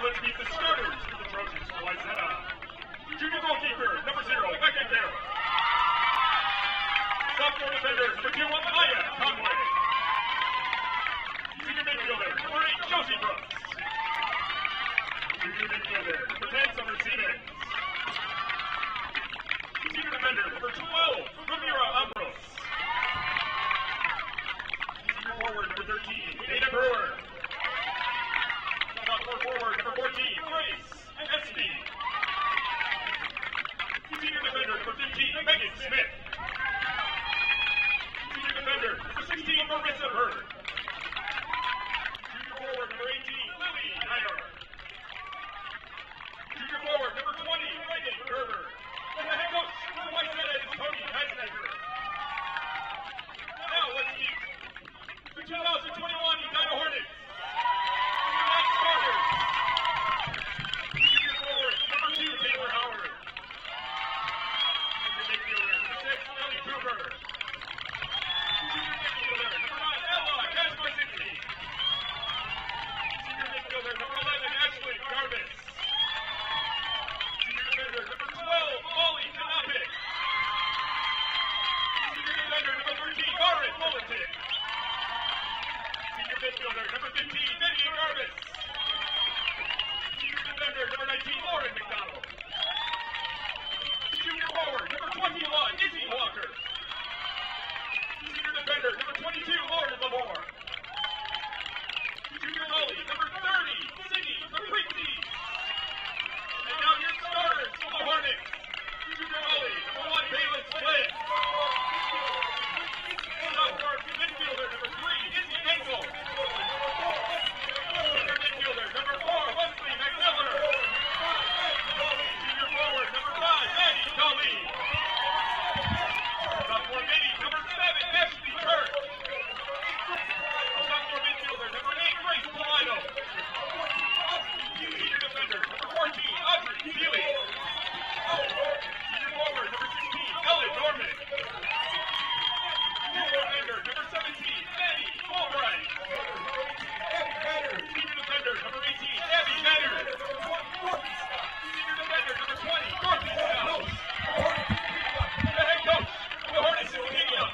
going to be the starters for the Trojans for Wayzata. Junior goalkeeper, number 0, Becca Carroll. Sophomore defender, number 2, Maya Conway. Senior midfielder, number 8, Josie Brooks. Junior midfielder, number 10, Summer Siemens. Senior defender, number 12, Ramira Ambrose. Senior forward, number 13, Ada Brewer. Sophomore forward, number 14, Grace Espy. Senior defender, number 15, Megan Smith. Senior defender, number 16, Marissa Bird. Junior forward, number 18, Lily Dyer. Junior forward, number 20, Megan Gerber. And the head coach for Wayzata is Tony Heisnecker. Now let's meet the 2021 Edina Hornets. Starters. Junior forward, number 2, Taylor Howard. Junior midfielder, number 6, Ellie Cooper. Junior midfielder, number 9, Ella Kasparzinski. Senior midfielder, number 11, Ashley Garvis. Senior defender, number 12, Molly Kanapik. Senior defender, number 13, Garrett Bulletin. Senior midfielder, number 15, Vivian Garvis. Senior defender, number 19, Lauren McDonald. Junior forward, number 21, Izzy Walker. Senior defender, number 22, Lauren Lamore. Junior goalie, number 30, Sydney Maprizi. And now your starters for the Hornets. Junior goalie, number 1, Bayless Flynn. Sophomore midfielder, number 3, Izzy Engel. Senior midfielder, number 4, Wesley McMiller. Junior forward, number 5, Maddie Tully. Sophomore midi, number 7, Ashley Kirk. Sophomore midfielder, number 8, Grace Polino. Senior defender, number 14, Audrey Seeley. Senior forward, number 16, Ellen Norman. Senior defender, number 17, Maddie Fulbright. Senior defender, number 18, Abby Benner. Senior defender, number 20, Dorothy Snell. The head coach of the Hornets is Edina.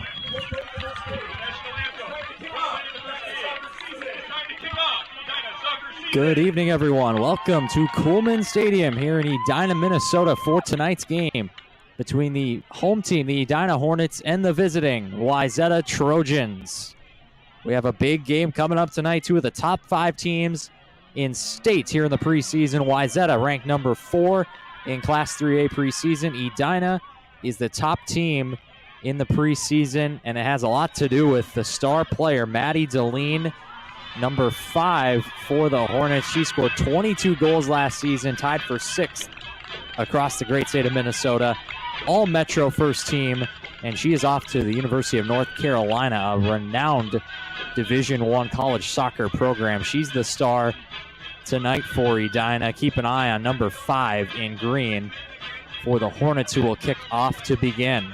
National anthem. Playing in the first game. It's time to kick off the Edina soccer season. Good evening, everyone. Welcome to Coolman Stadium here in Edina, Minnesota for tonight's game between the home team, the Edina Hornets, and the visiting Wayzata Trojans. We have a big game coming up tonight. Two of the top 5 teams in state here in the preseason. Wayzata ranked number 4 in Class 3A preseason. Edina is the top team in the preseason, and it has a lot to do with the star player, Maddie Deline, number 5 for the Hornets. She scored 22 goals last season, tied for 6th across the great state of Minnesota. All Metro first team, and she is off to the University of North Carolina, a renowned Division I college soccer program. She's the star tonight for Edina. Keep an eye on number 5 in green for the Hornets, who will kick off to begin.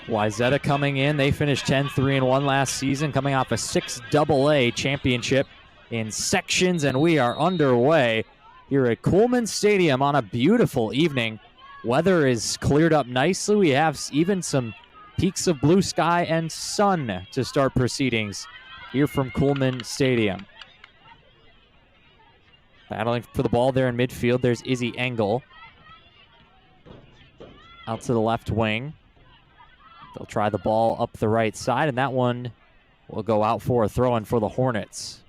Wayzata coming in. They finished 10-3-1 last season, coming off a 6AA championship in sections, and we are underway here at Coolman Stadium on a beautiful evening. Weather is cleared up nicely. We have even some peaks of blue sky and sun to start proceedings here from Coolman Stadium. Battling for the ball there in midfield, there's Izzy Engel. Out to the left wing. They'll try the ball up the right side, and that one will go out for a throw-in for the Hornets.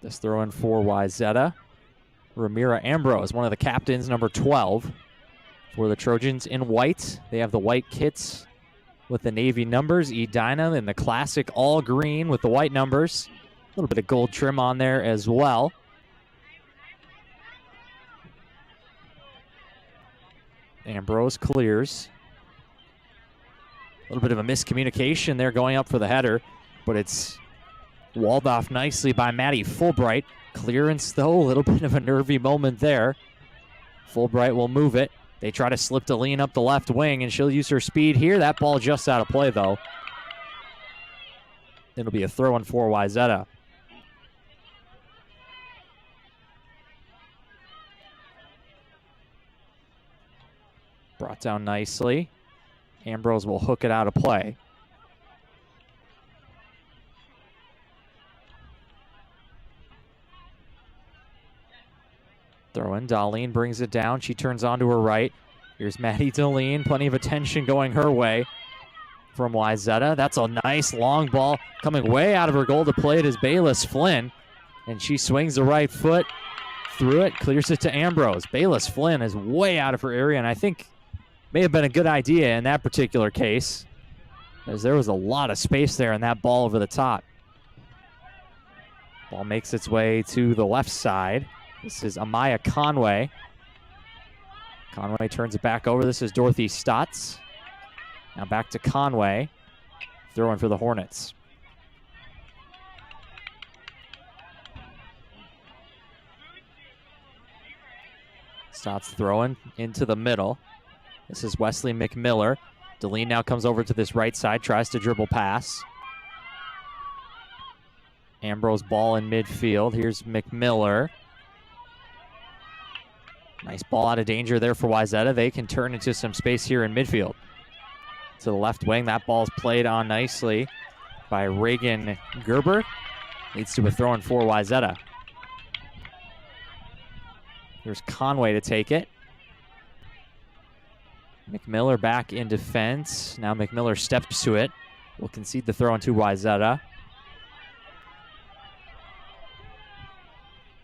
This throw-in for Wayzata. Ramira Ambrose, one of the captains, number 12 for the Trojans in white. They have the white kits with the navy numbers. Edina in the classic all green with the white numbers. A little bit of gold trim on there as well. Ambrose clears. A little bit of a miscommunication there going up for the header, but it's Walled off nicely by Maddie Fulbright. Clearance, though, a little bit of a nervy moment there. Fulbright will move it. They try to slip Deline up the left wing, and she'll use her speed here. That ball just out of play, though. It'll be a throw-in for Wayzata. Brought down nicely. Ambrose will hook it out of play. Throw in. Darlene brings it down. She turns on to her right. Here's Maddie Deline. Plenty of attention going her way from Wayzata. That's a nice long ball coming way out of her goal to play it is Bayless Flynn. And she swings the right foot through it, clears it to Ambrose. Bayless Flynn is way out of her area, and I think may have been a good idea in that particular case, as there was a lot of space there in that ball over the top. Ball makes its way to the left side. This is Amaya Conway. Conway turns it back over. This is Dorothy Stotts. Now back to Conway. Throwing for the Hornets. Stotts throwing into the middle. This is Wesley McMiller. Deline now comes over to this right side, tries to dribble pass. Ambrose ball in midfield. Here's McMiller. Nice ball out of danger there for Wayzata. They can turn into some space here in midfield. To the left wing, that ball's played on nicely by Reagan Gerber. Leads to a throw-in for Wayzata. Here's Conway to take it. McMiller back in defense. Now McMiller steps to it. Will concede the throw-in to Wayzata.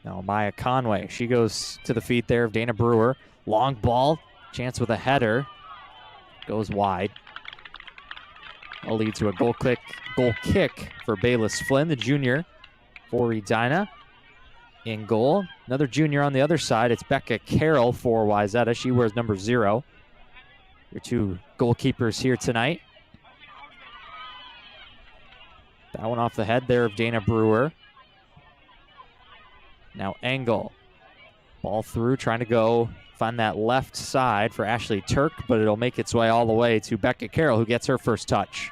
Now Maya Conway, she goes to the feet there of Dana Brewer. Long ball, chance with a header. Goes wide. Will lead to a goal kick for Bayless Flynn, the junior for Edina. In goal, another junior on the other side. It's Becca Carroll for Wayzata. She wears number 0. Your two goalkeepers here tonight. That one off the head there of Dana Brewer. Now Engel. Ball through, trying to go find that left side for Ashley Turk, but it'll make its way all the way to Becca Carroll, who gets her first touch.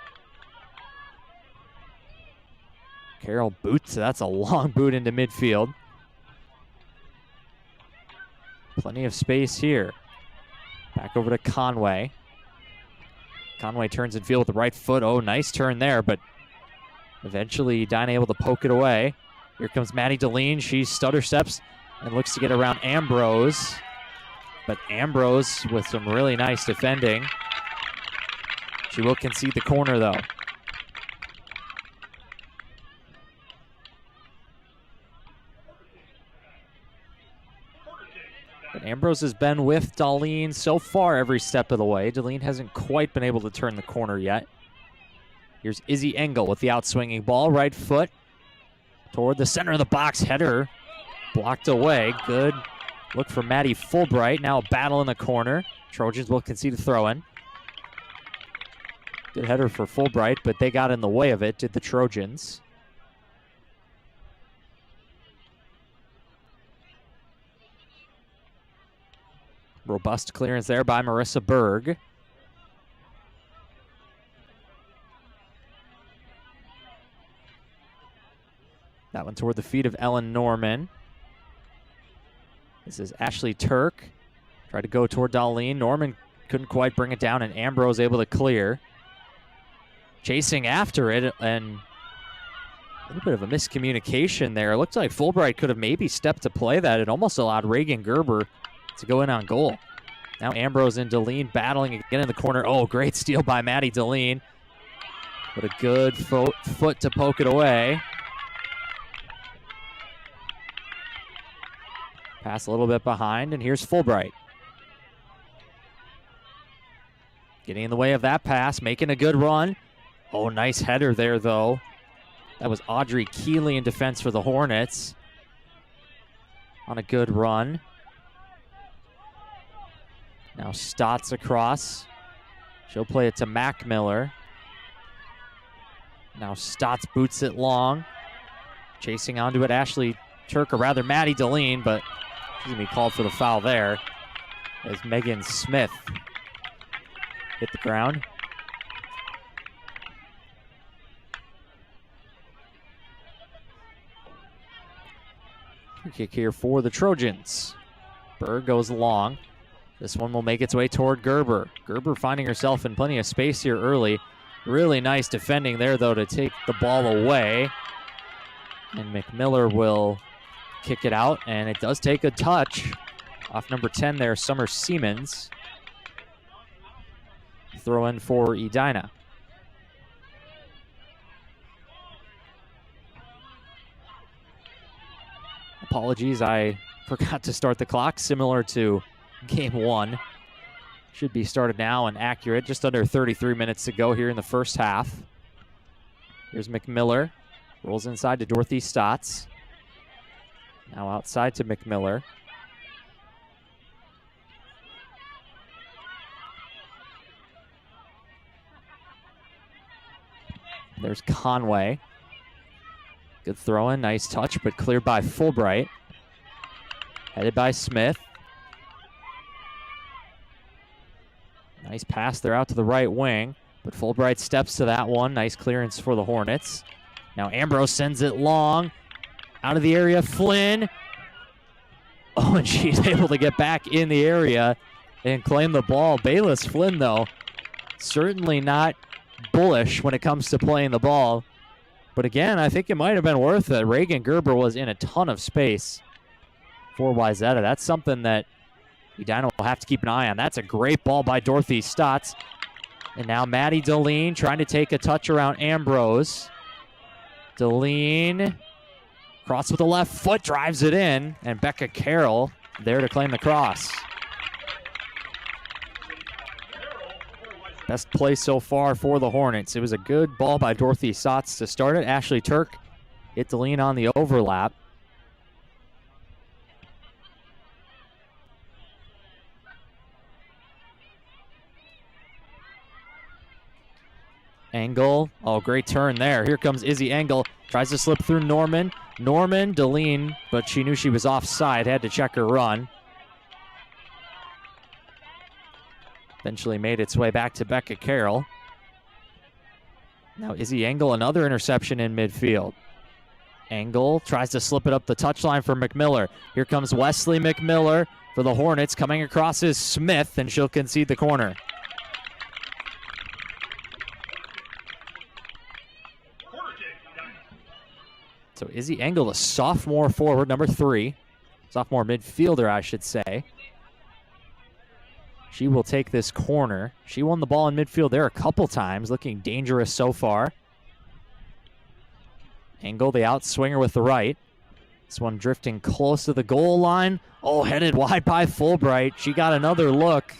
Carroll boots. That's a long boot into midfield. Plenty of space here. Back over to Conway. Conway turns in field with the right foot. Oh, nice turn there, but eventually Edina able to poke it away. Here comes Maddie Deline. She stutter steps and looks to get around Ambrose. But Ambrose with some really nice defending. She will concede the corner, though. But Ambrose has been with Darlene so far every step of the way. Darlene hasn't quite been able to turn the corner yet. Here's Izzy Engel with the outswinging ball. Right foot toward the center of the box. Header blocked away. Good look for Maddie Fulbright. Now a battle in the corner. Trojans will concede a throw-in. Good header for Fulbright, but they got in the way of it, did the Trojans. Robust clearance there by Marissa Berg. That one toward the feet of Ellen Norman. This is Ashley Turk. Tried to go toward Darlene. Norman couldn't quite bring it down, and Ambrose able to clear. Chasing after it, and a little bit of a miscommunication there. It looked like Fulbright could have maybe stepped to play that. It almost allowed Reagan Gerber to go in on goal. Now Ambrose and Deline battling again in the corner. Oh, great steal by Maddie Deline. But a good foot to poke it away. Pass a little bit behind, and here's Fulbright. Getting in the way of that pass, making a good run. Oh, nice header there, though. That was Audrey Keeley in defense for the Hornets. On a good run. Now Stotts across. She'll play it to Mac Miller. Now Stotts boots it long. Chasing onto it, Ashley Turk, or rather Maddie Deline, but she's going to be called for the foul there as Megan Smith hit the ground. Free kick here for the Trojans. Berg goes long. This one will make its way toward Gerber. Gerber finding herself in plenty of space here early. Really nice defending there, though, to take the ball away. And McMiller will kick it out, and it does take a touch off number 10 there, Summer Siemens. Throw in for Edina. Apologies, I forgot to start the clock, similar to game one. Should be started now and accurate. Just under 33 minutes to go here in the first half. Here's McMiller. Rolls inside to Dorothy Stotts. Now outside to McMiller. There's Conway. Good throw in, nice touch, but cleared by Fulbright. Headed by Smith. Nice pass there out to the right wing, but Fulbright steps to that one. Nice clearance for the Hornets. Now Ambrose sends it long. Out of the area, Flynn. Oh, and she's able to get back in the area and claim the ball. Bayless Flynn, though, certainly not bullish when it comes to playing the ball. But again, I think it might have been worth it. Reagan Gerber was in a ton of space for Wayzata. That's something that Edina will have to keep an eye on. That's a great ball by Dorothy Stotts. And now Maddie Deline trying to take a touch around Ambrose. Deline, cross with the left foot, drives it in. And Becca Carroll there to claim the cross. Best play so far for the Hornets. It was a good ball by Dorothy Stotts to start it. Ashley Turk hit Deline on the overlap. Engel, oh, great turn there. Here comes Izzy Engel, tries to slip through Norman. Norman, Deline, but she knew she was offside, had to check her run. Eventually made its way back to Becca Carroll. Now Izzy Engel, another interception in midfield. Engel tries to slip it up the touchline for McMiller. Here comes Wesley McMiller for the Hornets. Coming across is Smith, and she'll concede the corner. So Izzy Engel, the sophomore forward, number 3. Sophomore midfielder, I should say. She will take this corner. She won the ball in midfield there a couple times, looking dangerous so far. Engel, the outswinger with the right. This one drifting close to the goal line. Oh, headed wide by Fulbright. She got another look,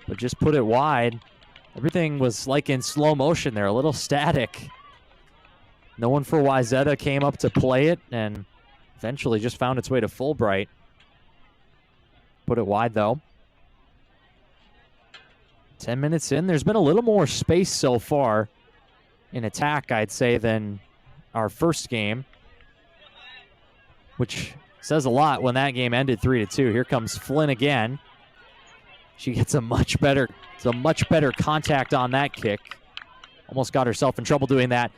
but just put it wide. Everything was like in slow motion there, a little static. No one for Wayzata came up to play it, and eventually just found its way to Fulbright. Put it wide, though. 10 minutes in, there's been a little more space so far in attack, I'd say, than our first game, which says a lot when that game ended 3-2. Here comes Flynn again. She gets a much better contact on that kick. Almost got herself in trouble doing that.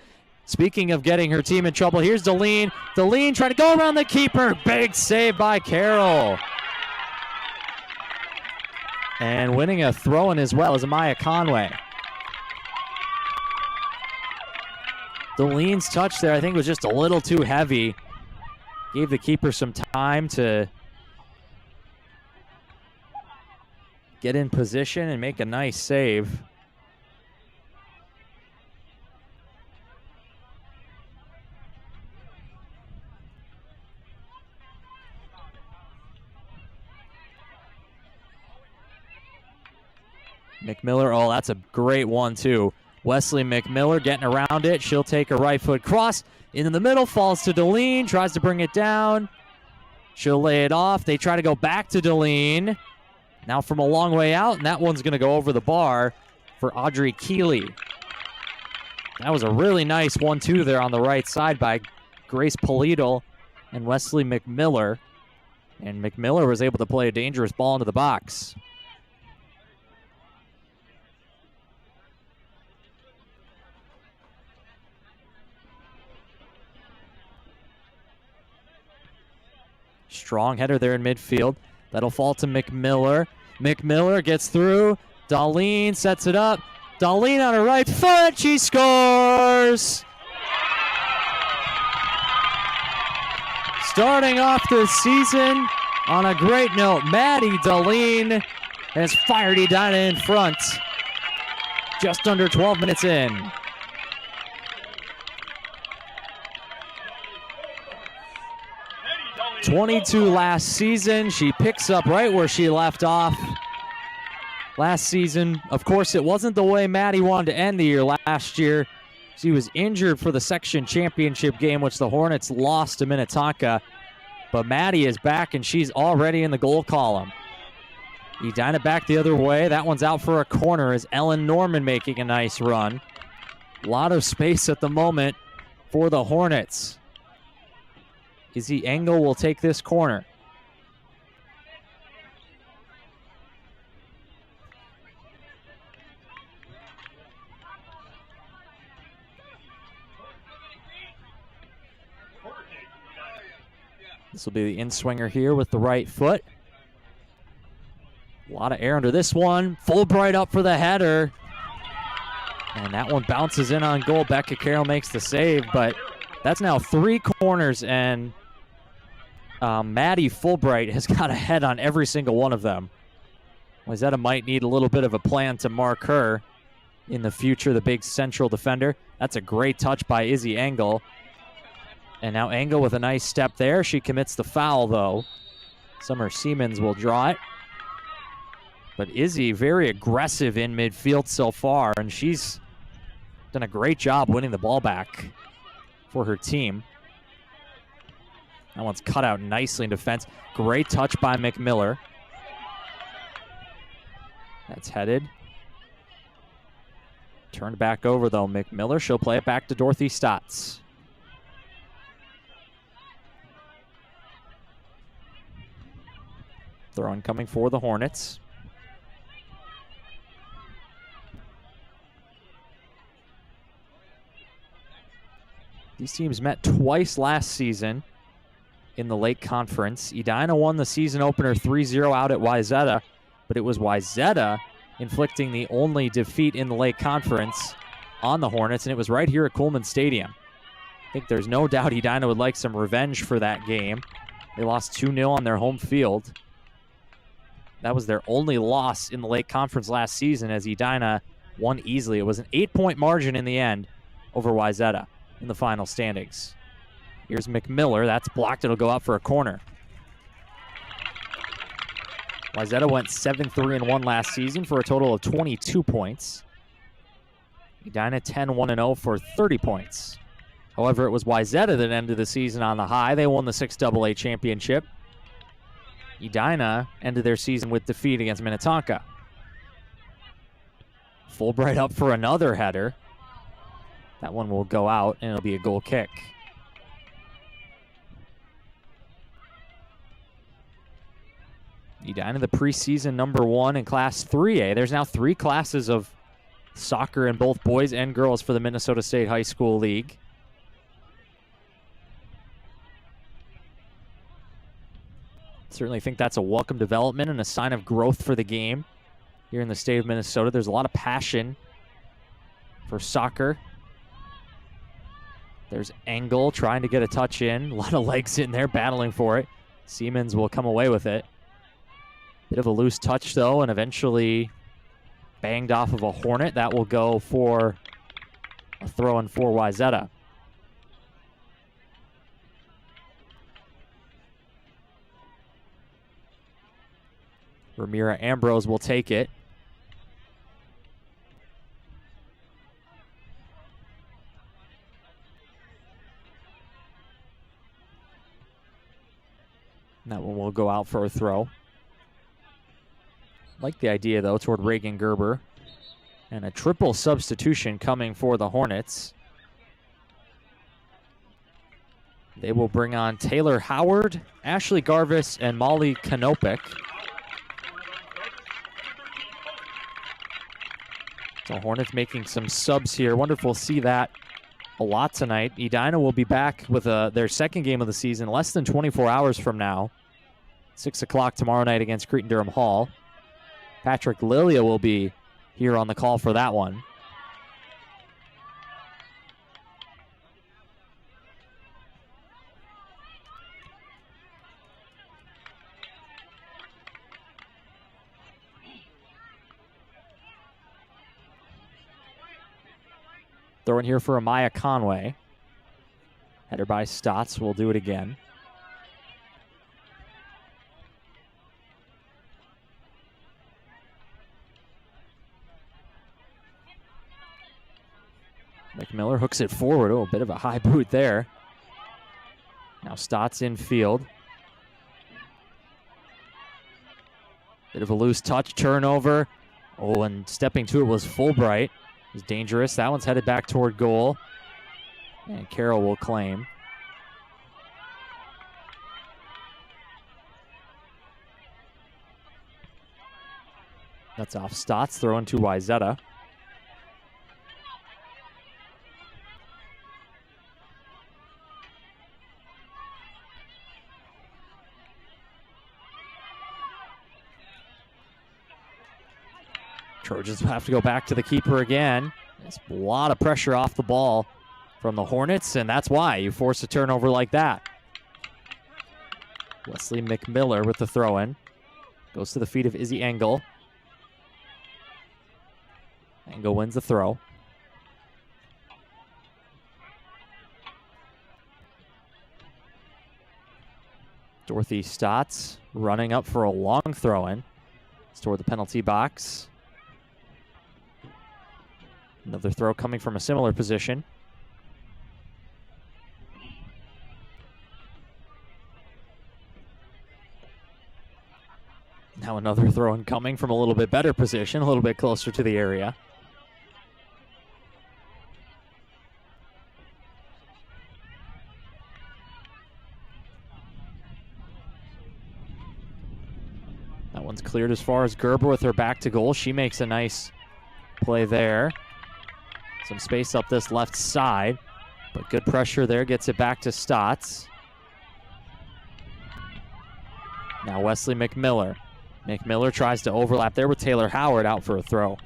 Speaking of getting her team in trouble, here's Deline. Deline trying to go around the keeper. Big save by Carroll. And winning a throw-in as well is Amaya Conway. Deline's touch there, I think, was just a little too heavy. Gave the keeper some time to get in position and make a nice save. McMiller, oh, that's a great one, too. Wesley McMiller getting around it. She'll take a right foot cross. Into the middle, falls to Deline, tries to bring it down. She'll lay it off. They try to go back to Deline. Now from a long way out, and that one's going to go over the bar for Audrey Keeley. That was a really nice 1-2 there on the right side by Grace Polito and Wesley McMiller. And McMiller was able to play a dangerous ball into the box. Strong header there in midfield. That'll fall to McMiller. McMiller gets through. Darlene sets it up. Darlene on her right foot. She scores! Starting off the season on a great note, Maddie Darlene has fired Edina in front. Just under 12 minutes in. 22 last season. She picks up right where she left off last season. Of course, it wasn't the way Maddie wanted to end the year last year. She was injured for the section championship game, which the Hornets lost to Minnetonka. But Maddie is back, and she's already in the goal column. Edina back the other way. That one's out for a corner as Ellen Norman making a nice run. A lot of space at the moment for the Hornets. Izzy Engel will take this corner. This will be the in-swinger here with the right foot. A lot of air under this one. Fulbright up for the header. And that one bounces in on goal. Becca Carroll makes the save, but that's now 3 corners, and Maddie Fulbright has got a head on every single one of them. Wayzata might need a little bit of a plan to mark her in the future, the big central defender. That's a great touch by Izzy Engel. And now Engel with a nice step there. She commits the foul, though. Summer Siemens will draw it. But Izzy very aggressive in midfield so far, and she's done a great job winning the ball back for her team. That one's cut out nicely in defense. Great touch by McMiller. That's headed. Turned back over, though. McMiller, she'll play it back to Dorothy Stotts. Throw incoming for the Hornets. These teams met twice last season in the Lake Conference. Edina won the season opener 3-0 out at Wayzata, but it was Wayzata inflicting the only defeat in the Lake Conference on the Hornets, and it was right here at Coleman Stadium. I think there's no doubt Edina would like some revenge for that game. They lost 2-0 on their home field. That was their only loss in the Lake Conference last season, as Edina won easily. It was an 8-point margin in the end over Wayzata in the final standings. Here's McMiller. That's blocked. It'll go out for a corner. Wayzata went 7-3-1 last season for a total of 22 points. Edina 10-1-0 for 30 points. However, it was Wayzata that ended the season on the high. They won the 6AA championship. Edina ended their season with defeat against Minnetonka. Fulbright up for another header. That one will go out, and it'll be a goal kick. Edina, the preseason #1 in Class 3A. There's now 3 classes of soccer in both boys and girls for the Minnesota State High School League. Certainly think that's a welcome development and a sign of growth for the game here in the state of Minnesota. There's a lot of passion for soccer. There's Engel trying to get a touch in. A lot of legs in there battling for it. Siemens will come away with it. Bit of a loose touch, though, and eventually banged off of a Hornet. That will go for a throw-in for Wayzata. Ramira Ambrose will take it. That one will go out for a throw. Like the idea, though, toward Reagan Gerber. And a triple substitution coming for the Hornets. They will bring on Taylor Howard, Ashley Garvis, and Molly Kanopik. So Hornets making some subs here. Wonderful to see that a lot tonight. Edina will be back with their second game of the season less than 24 hours from now. 6 o'clock tomorrow night against Cretin-Durham Hall. Patrick Lilia will be here on the call for that one. Throwing here for Amaya Conway. Header by Stotts. We'll do it again. McMiller hooks it forward. Oh, a bit of a high boot there. Now Stotts in field. Bit of a loose touch, turnover. Oh, and stepping to it was Fulbright. It was dangerous. That one's headed back toward goal. And Carroll will claim. That's off Stotts, throwing to Wayzata. Trojans have to go back to the keeper again. There's a lot of pressure off the ball from the Hornets, and that's why you force a turnover like that. Wesley McMiller with the throw-in. Goes to the feet of Izzy Engel. Engel wins the throw. Dorothy Stotts running up for a long throw-in. It's toward the penalty box. Another throw coming from a similar position. Now another throw in coming from a little bit better position, a little bit closer to the area. That one's cleared as far as Gerber with her back to goal. She makes a nice play there. Some space up this left side, but good pressure there. Gets it back to Stotts. Now Wesley McMiller. McMiller tries to overlap there with Taylor Howard out for a throw.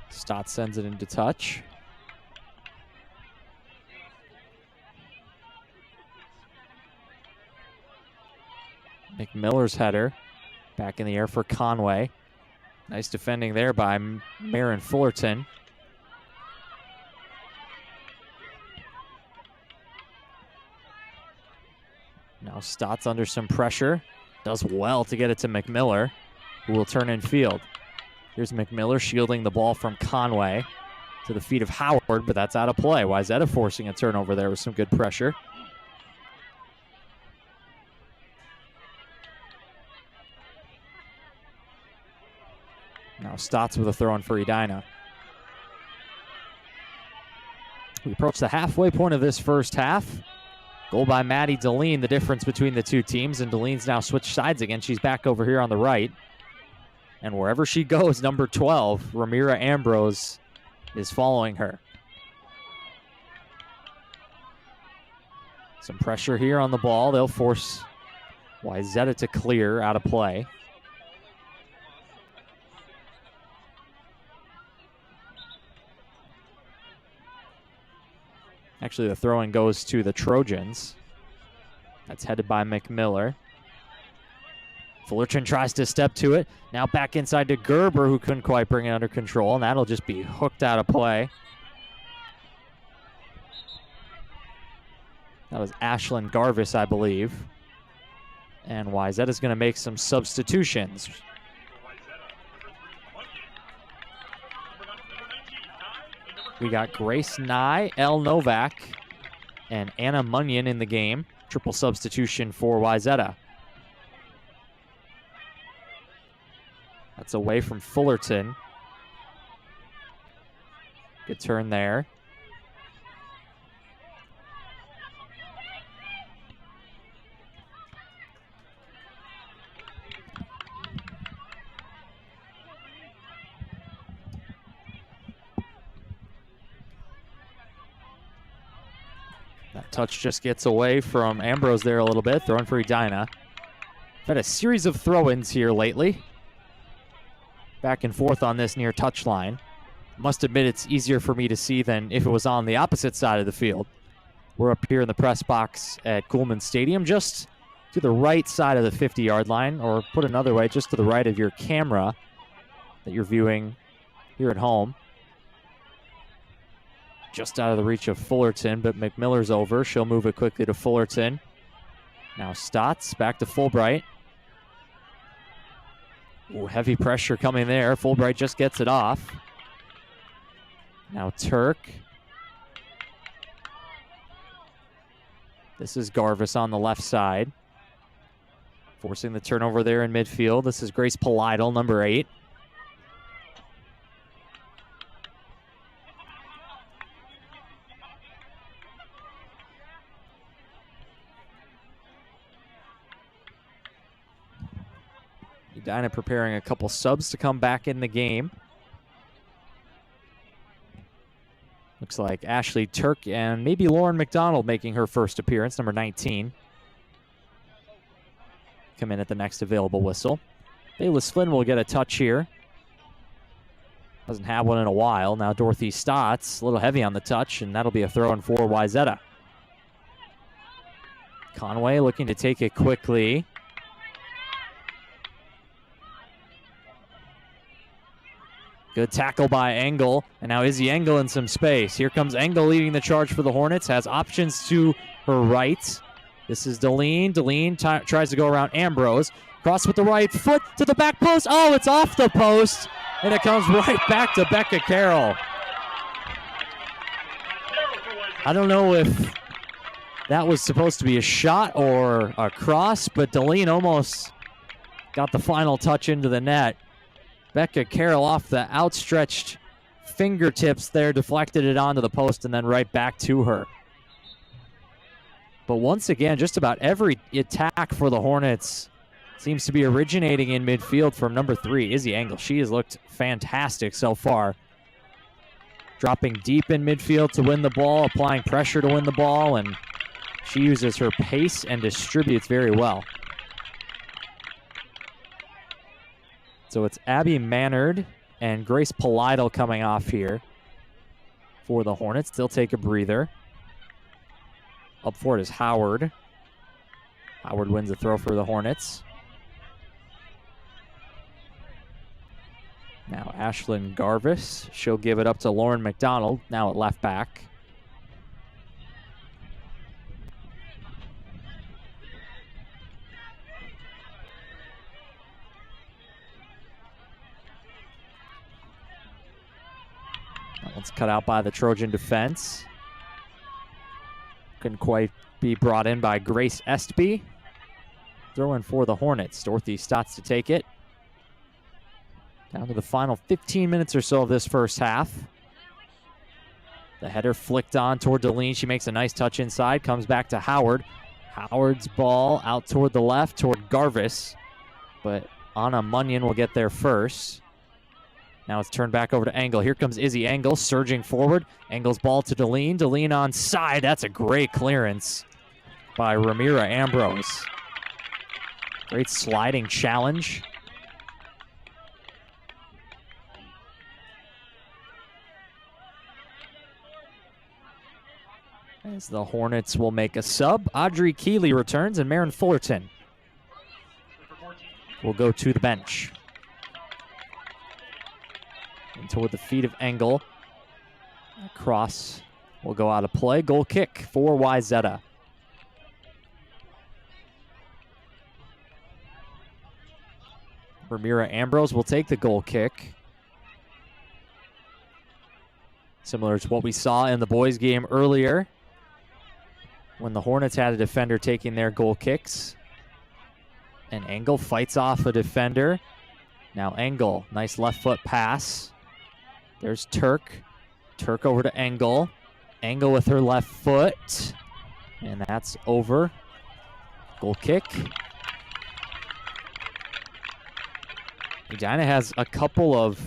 Stotts sends it into touch. McMiller's header back in the air for Conway. Nice defending there by Marin Fullerton. Now Stotts under some pressure. Does well to get it to McMiller, who will turn in field. Here's McMiller shielding the ball from Conway to the feet of Howard, but that's out of play. Wayzata forcing a turnover there with some good pressure. Now Stotts with a throw in for Edina. We approach the halfway point of this first half. Goal by Maddie Deline, the difference between the two teams, and Deline's now switched sides again. She's back over here on the right. And wherever she goes, number 12, Ramira Ambrose, is following her. Some pressure here on the ball. They'll force Wayzata to clear out of play. Actually, the throw-in goes to the Trojans. That's headed by McMiller. Fullerton tries to step to it. Now back inside to Gerber, who couldn't quite bring it under control, and that'll just be hooked out of play. That was Ashlyn Garvis, I believe. And Wayzata's going to make some substitutions. We got Grace Nye, Elle Novak, and Anna Munyon in the game. Triple substitution for Wayzata. That's away from Fullerton. Good turn there. That touch just gets away from Ambrose there a little bit, throwing for Edina. We've had a series of throw-ins here lately. Back and forth on this near touchline. Must admit it's easier for me to see than if it was on the opposite side of the field. We're up here in the press box at Coleman Stadium, just to the right side of the 50-yard line, or put another way, just to the right of your camera that you're viewing here at home. Just out of the reach of Fullerton, but McMiller's over. She'll move it quickly to Fullerton. Now Stotts back to Fulbright. Ooh, heavy pressure coming there. Fulbright just gets it off. Now Turk. This is Garvis on the left side. Forcing the turnover there in midfield. This is Grace Polidal, number 8. Edina preparing a couple subs to come back in the game. Looks like Ashley Turk and maybe Lauren McDonald making her first appearance, number 19. Come in at the next available whistle. Bayless Flynn will get a touch here. Hasn't had one in a while. Now Dorothy Stotts, a little heavy on the touch, and that'll be a throw-in for Wayzata. Conway looking to take it quickly. Good tackle by Engel, and now Izzy Engel in some space. Here comes Engel leading the charge for the Hornets, has options to her right. This is Deline. Deline tries to go around Ambrose. Cross with the right foot to the back post. Oh, it's off the post, and it comes right back to Becca Carroll. I don't know if that was supposed to be a shot or a cross, but Deline almost got the final touch into the net. Becca Carroll off the outstretched fingertips there, deflected it onto the post and then right back to her. But once again, just about every attack for the Hornets seems to be originating in midfield from number 3, Izzy Engel. She has looked fantastic so far. Dropping deep in midfield to win the ball, applying pressure to win the ball, and she uses her pace and distributes very well. So it's Abby Mannard and Grace Polidal coming off here for the Hornets. They'll take a breather. Up for it is Howard. Howard wins the throw for the Hornets. Now Ashlyn Garvis. She'll give it up to Lauren McDonald, now at left back. That one's cut out by the Trojan defense. Couldn't quite be brought in by Grace Estby. Throw in for the Hornets. Dorothy Stotts to take it. Down to the final 15 minutes or so of this first half. The header flicked on toward Deline. She makes a nice touch inside. Comes back to Howard. Howard's ball out toward the left, toward Garvis. But Anna Munyon will get there first. Now it's turned back over to Engel. Here comes Izzy Engel surging forward. Engel's ball to Deline. Deline on side. That's a great clearance by Ramira Ambrose. Great sliding challenge. As the Hornets will make a sub. Audrey Keeley returns and Marin Fullerton will go to the bench. And toward the feet of Engel. Cross will go out of play. Goal kick for Wayzata. Ramira Ambrose will take the goal kick. Similar to what we saw in the boys' game earlier when the Hornets had a defender taking their goal kicks. And Engel fights off a defender. Now Engel, nice left foot pass. There's Turk. Turk over to Engel. Engel with her left foot. And that's over. Goal kick. Edina has a couple of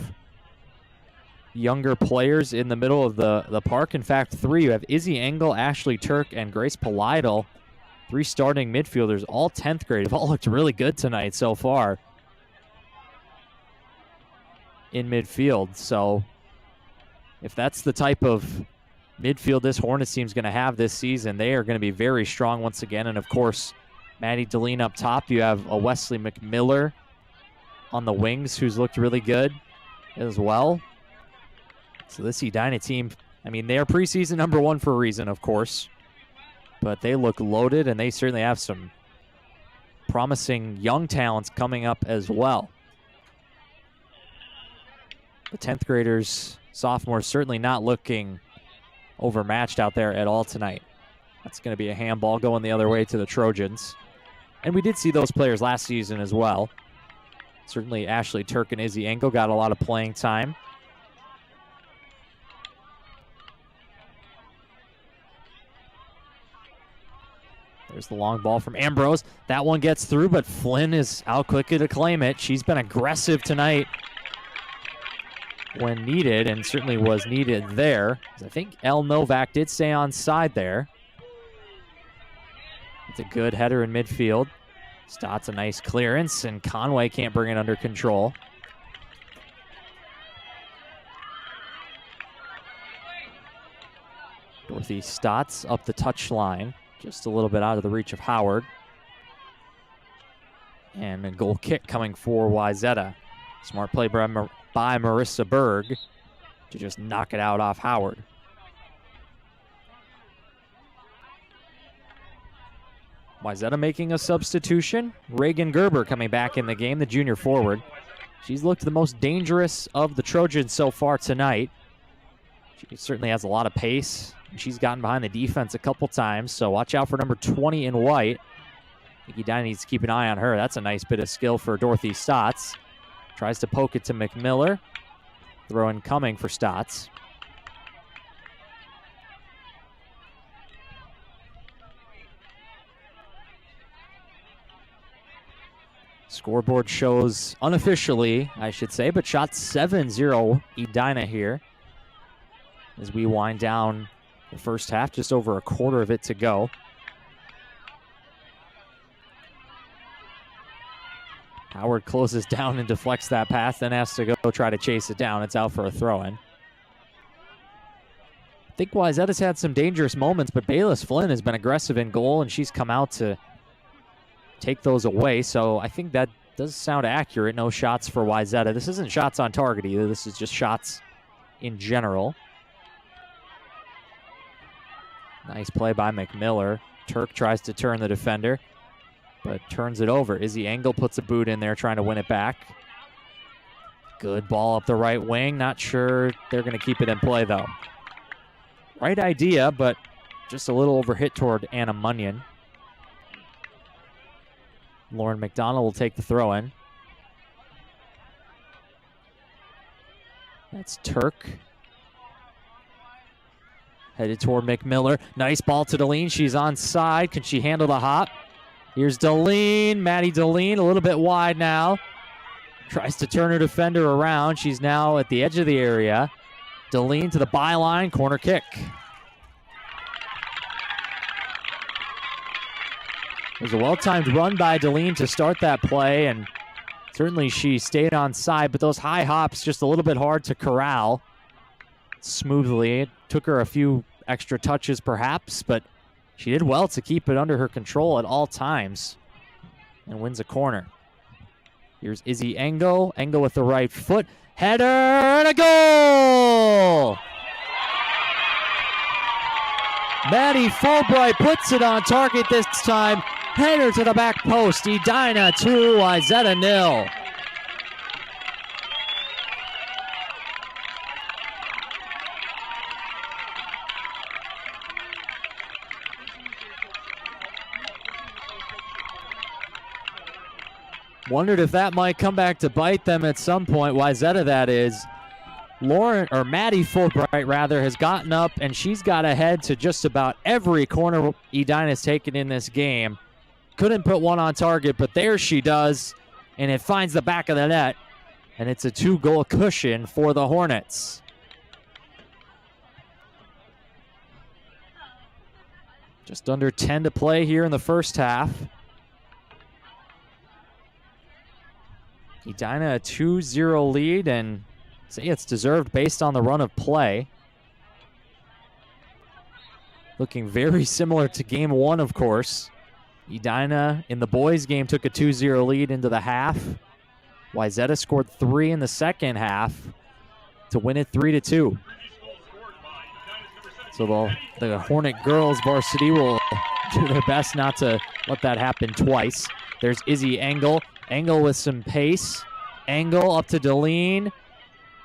younger players in the middle of the park. In fact, 3. You have Izzy Engel, Ashley Turk, and Grace Polidal. 3 starting midfielders, all 10th grade. Have all looked really good tonight so far in midfield. So if that's the type of midfield this Hornets team is going to have this season, they are going to be very strong once again. And of course, Maddie Deline up top. You have a Wesley McMiller on the wings who's looked really good as well. So this Edina team, I mean, they are preseason number 1 for a reason, of course. But they look loaded, and they certainly have some promising young talents coming up as well. The 10th graders, sophomores, certainly not looking overmatched out there at all tonight. That's going to be a handball going the other way to the Trojans. And we did see those players last season as well. Certainly Ashley Turk and Izzy Engel got a lot of playing time. There's the long ball from Ambrose. That one gets through, but Flynn is out quickly to claim it. She's been aggressive tonight when needed, and certainly was needed there. I think El Novak did stay on side there. It's a good header in midfield. Stott's a nice clearance, and Conway can't bring it under control. Dorothy Stotts up the touch line. Just a little bit out of the reach of Howard. And a goal kick coming for Wayzata. Smart play by Marissa Berg to just knock it out off Howard. Wayzata making a substitution. Reagan Gerber coming back in the game, the junior forward. She's looked the most dangerous of the Trojans so far tonight. She certainly has a lot of pace. She's gotten behind the defense a couple times, so watch out for number 20 in white. I think Edina needs to keep an eye on her. That's a nice bit of skill for Dorothy Stotts. Tries to poke it to McMiller. Throw in coming for Stotts. Scoreboard shows unofficially, I should say, but shot 7-0 Edina here as we wind down the first half, just over a quarter of it to go. Howard closes down and deflects that pass, then has to go try to chase it down. It's out for a throw-in. I think Wayzata's had some dangerous moments, but Bayless Flynn has been aggressive in goal, and she's come out to take those away. So I think that does sound accurate. No shots for Wayzata. This isn't shots on target either. This is just shots in general. Nice play by McMiller. Turk tries to turn the defender, but turns it over. Izzy Engel puts a boot in there trying to win it back. Good ball up the right wing. Not sure they're going to keep it in play, though. Right idea, but just a little overhit toward Anna Munyon. Lauren McDonald will take the throw-in. That's Turk. Headed toward McMiller. Nice ball to Deline. She's onside. Can she handle the hop? Here's Deline. Maddie Deline, a little bit wide now. Tries to turn her defender around. She's now at the edge of the area. Deline to the byline. Corner kick. It was a well-timed run by Deline to start that play, and certainly she stayed on side, but those high hops just a little bit hard to corral smoothly. It took her a few extra touches perhaps, but she did well to keep it under her control at all times and wins a corner. Here's Izzy Engel. Engel with the right foot. Header and a goal! Maddie Fulbright puts it on target this time. Header to the back post. Edina 2, Wayzata 0. Wondered if that might come back to bite them at some point. Wayzata, that is. Maddie Fulbright, rather, has gotten up, and she's got ahead to just about every corner Edina's taken in this game. Couldn't put one on target, but there she does, and it finds the back of the net, and it's a 2-goal cushion for the Hornets. Just under 10 to play here in the first half. Edina a 2-0 lead, and say it's deserved based on the run of play. Looking very similar to game one, of course. Edina in the boys game took a 2-0 lead into the half. Wayzata scored 3 in the second half to win it 3-2. So the Hornet girls varsity will do their best not to let that happen twice. There's Izzy Engel. Engel with some pace. Engel up to Deline.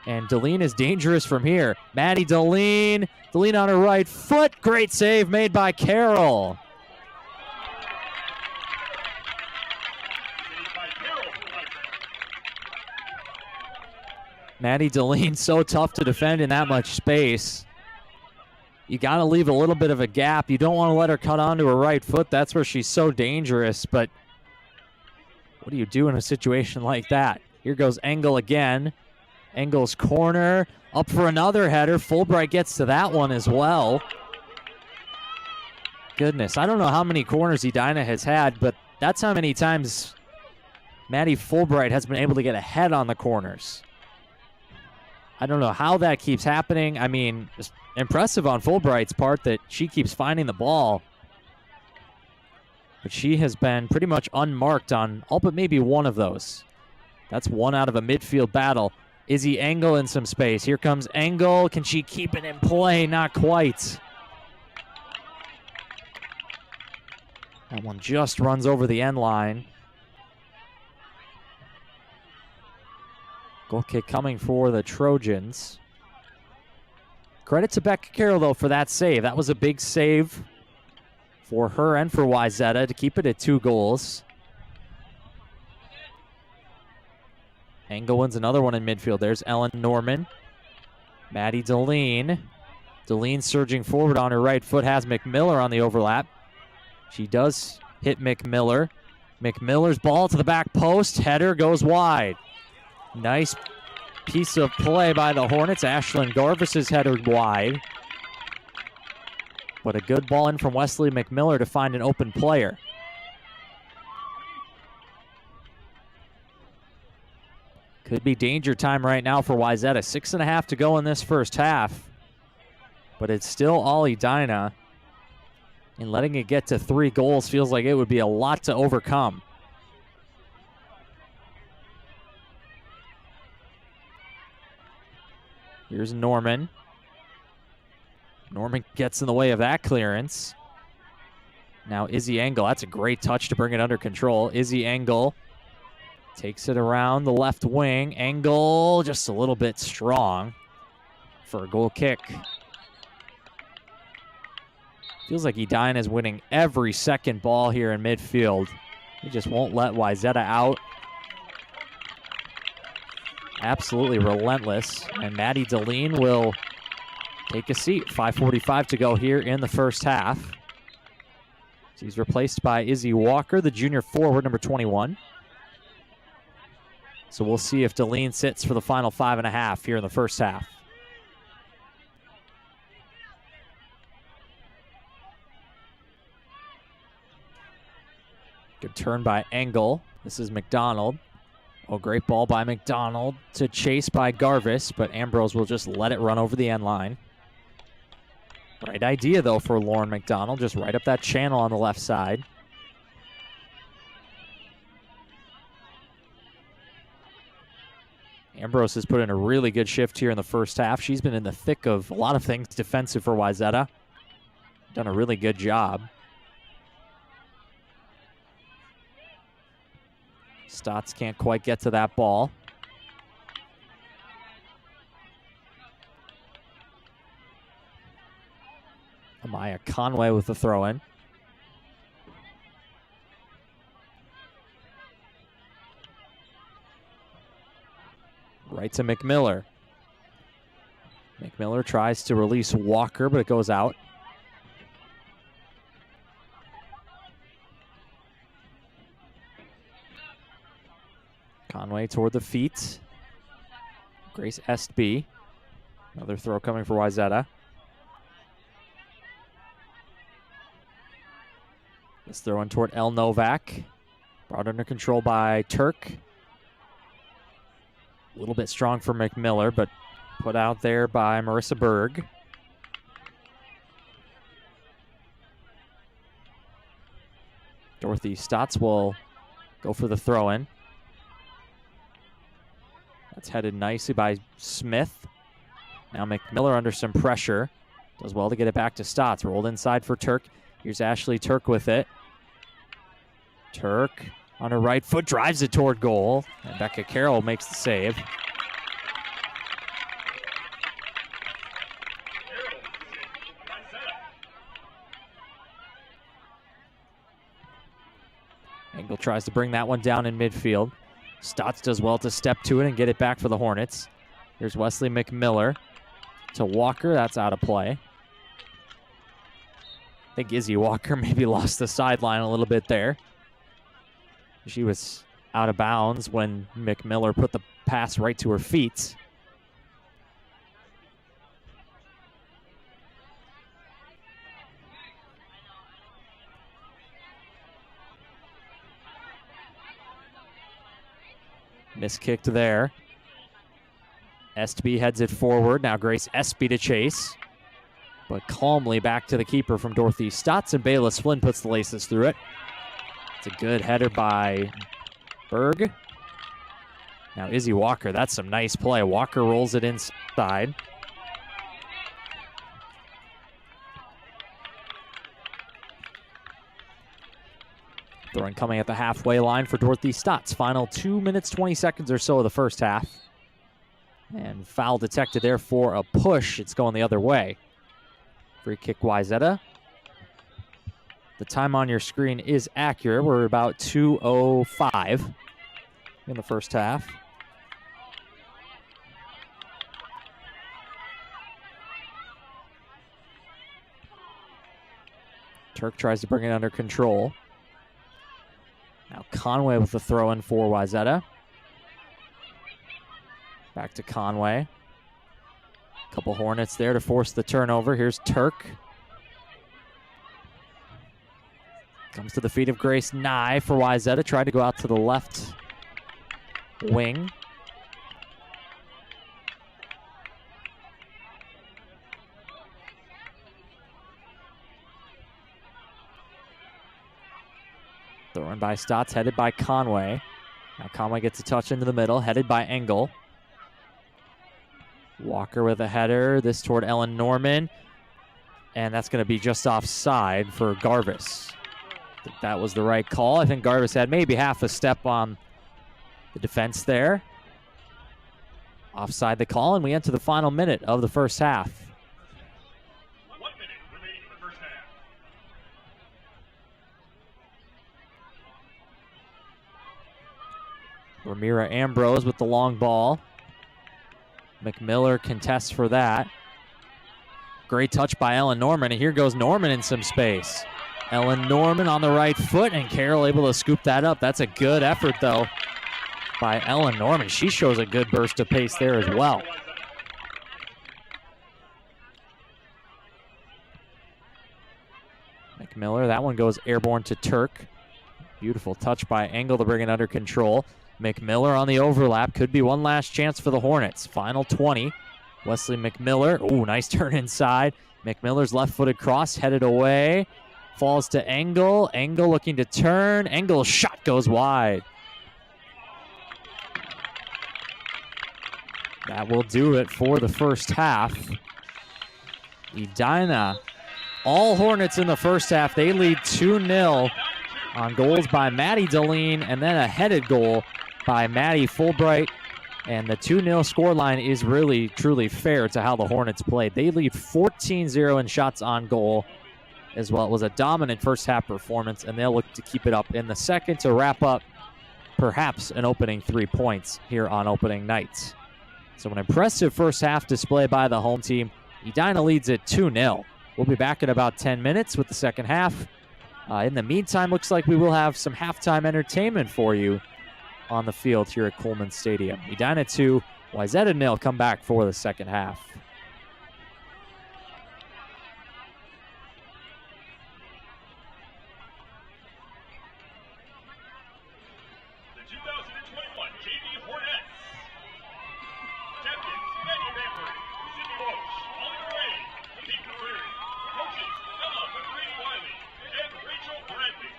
And Deline is dangerous from here. Maddie Deline. Deline on her right foot. Great save made by Carroll. Maddie Deline so tough to defend in that much space. You got to leave a little bit of a gap. You don't want to let her cut onto her right foot. That's where she's so dangerous. But what do you do in a situation like that? Here goes Engel again. Engel's corner. Up for another header. Fulbright gets to that one as well. Goodness, I don't know how many corners Edina has had, but that's how many times Maddie Fulbright has been able to get ahead on the corners. I don't know how that keeps happening. I mean, it's impressive on Fulbright's part that she keeps finding the ball. But she has been pretty much unmarked on all but maybe one of those. That's one out of a midfield battle. Izzy Engel in some space. Here comes Engel. Can she keep it in play? Not quite. That one just runs over the end line. Goal kick coming for the Trojans. Credit to Becca Carroll, though, for that save. That was a big save for her and for Wayzata to keep it at 2 goals. Engel wins another one in midfield. There's Ellen Norman. Maddie Deline. Deline surging forward on her right foot. Has McMiller on the overlap. She does hit McMiller. McMiller's ball to the back post. Header goes wide. Nice piece of play by the Hornets. Ashlyn Garvis is headed wide. But a good ball in from Wesley McMiller to find an open player. Could be danger time right now for Wayzata. 6.5 to go in this first half. But it's still all Edina. And letting it get to 3 goals feels like it would be a lot to overcome. Here's Norman. Norman gets in the way of that clearance. Now Izzy Engel. That's a great touch to bring it under control. Izzy Engel takes it around the left wing. Engel just a little bit strong for a goal kick. Feels like Edina is winning every second ball here in midfield. He just won't let Wayzata out. Absolutely relentless. And Maddie Deline will take a seat. 5:45 to go here in the first half. She's replaced by Izzy Walker, the junior forward, number 21. So we'll see if Deline sits for the final 5.5 here in the first half. Good turn by Engel. This is McDonald. Oh, great ball by McDonald to chase by Garvis, but Ambrose will just let it run over the end line. Right idea, though, for Lauren McDonald. Just right up that channel on the left side. Ambrose has put in a really good shift here in the first half. She's been in the thick of a lot of things defensive for Wayzata. Done a really good job. Stotts can't quite get to that ball. Amaya Conway with the throw-in. Right to McMiller. McMiller tries to release Walker, but it goes out. Conway toward the feet. Grace Estby. Another throw coming for Wayzata. This throw in toward El Novak. Brought under control by Turk. A little bit strong for McMiller, but put out there by Marissa Berg. Dorothy Stotts will go for the throw-in. That's headed nicely by Smith. Now McMiller under some pressure. Does well to get it back to Stotts. Rolled inside for Turk. Here's Ashley Turk with it. Turk on her right foot, drives it toward goal. And Becca Carroll makes the save. Engel tries to bring that one down in midfield. Stotts does well to step to it and get it back for the Hornets. Here's Wesley McMiller to Walker. That's out of play. I think Izzy Walker maybe lost the sideline a little bit there. She was out of bounds when McMiller put the pass right to her feet. Miskicked there. Estby heads it forward. Now Grace Estby to chase. But calmly back to the keeper from Dorothy Stotts, and Bayless Flynn puts the laces through it. It's a good header by Berg. Now Izzy Walker, that's some nice play. Walker rolls it inside. Throwing coming at the halfway line for Dorothy Stotts. Final 2 minutes, 20 seconds or so of the first half. And foul detected there for a push. It's going the other way. Free kick Wayzata. The time on your screen is accurate. We're about 2:05 in the first half. Turk tries to bring it under control. Now Conway with the throw-in for Wayzata. Back to Conway. Couple Hornets there to force the turnover. Here's Turk. Comes to the feet of Grace Nye for Wayzata. Tried to go out to the left wing. Thrown by Stotts, headed by Conway. Now Conway gets a touch into the middle, headed by Engel. Walker with a header, this toward Ellen Norman. And that's going to be just offside for Garvis. I think that was the right call. I think Garvis had maybe half a step on the defense there. Offside the call, and we enter the final minute of the first half. 1 minute remaining in the first half. Ramira Ambrose with the long ball. McMiller contests for that. Great touch by Ellen Norman, and here goes Norman in some space. Ellen Norman on the right foot, and Carroll able to scoop that up. That's a good effort, though, by Ellen Norman. She shows a good burst of pace there as well. McMiller, that one goes airborne to Turk. Beautiful touch by Engel to bring it under control. McMiller on the overlap. Could be one last chance for the Hornets. Final 20. Wesley McMiller. Ooh, nice turn inside. McMiller's left-footed cross headed away. Falls to Engel. Engel looking to turn. Engel's shot goes wide. That will do it for the first half. Edina, all Hornets in the first half. They lead 2-0 on goals by Maddie Deline, and then a headed goal by Maddie Fulbright. And the 2-0 scoreline is really, truly fair to how the Hornets played. They lead 14-0 in shots on goal as well. It was a dominant first half performance, and they'll look to keep it up in the second to wrap up perhaps an opening 3 points here on opening night. So an impressive first half display by the home team. Edina leads it 2-0. We'll be back in about 10 minutes with the second half. In the meantime, looks like we will have some halftime entertainment for you on the field here at Coleman Stadium. Edina 2, Wayzata 0 come back for the second half. The 2021 JV Hornets. Captains, Manny Bamford, Sidney Walsh, Oliver Ray, Pete Prairie. Coaches, Ella McCready Wiley, and Rachel Bradley.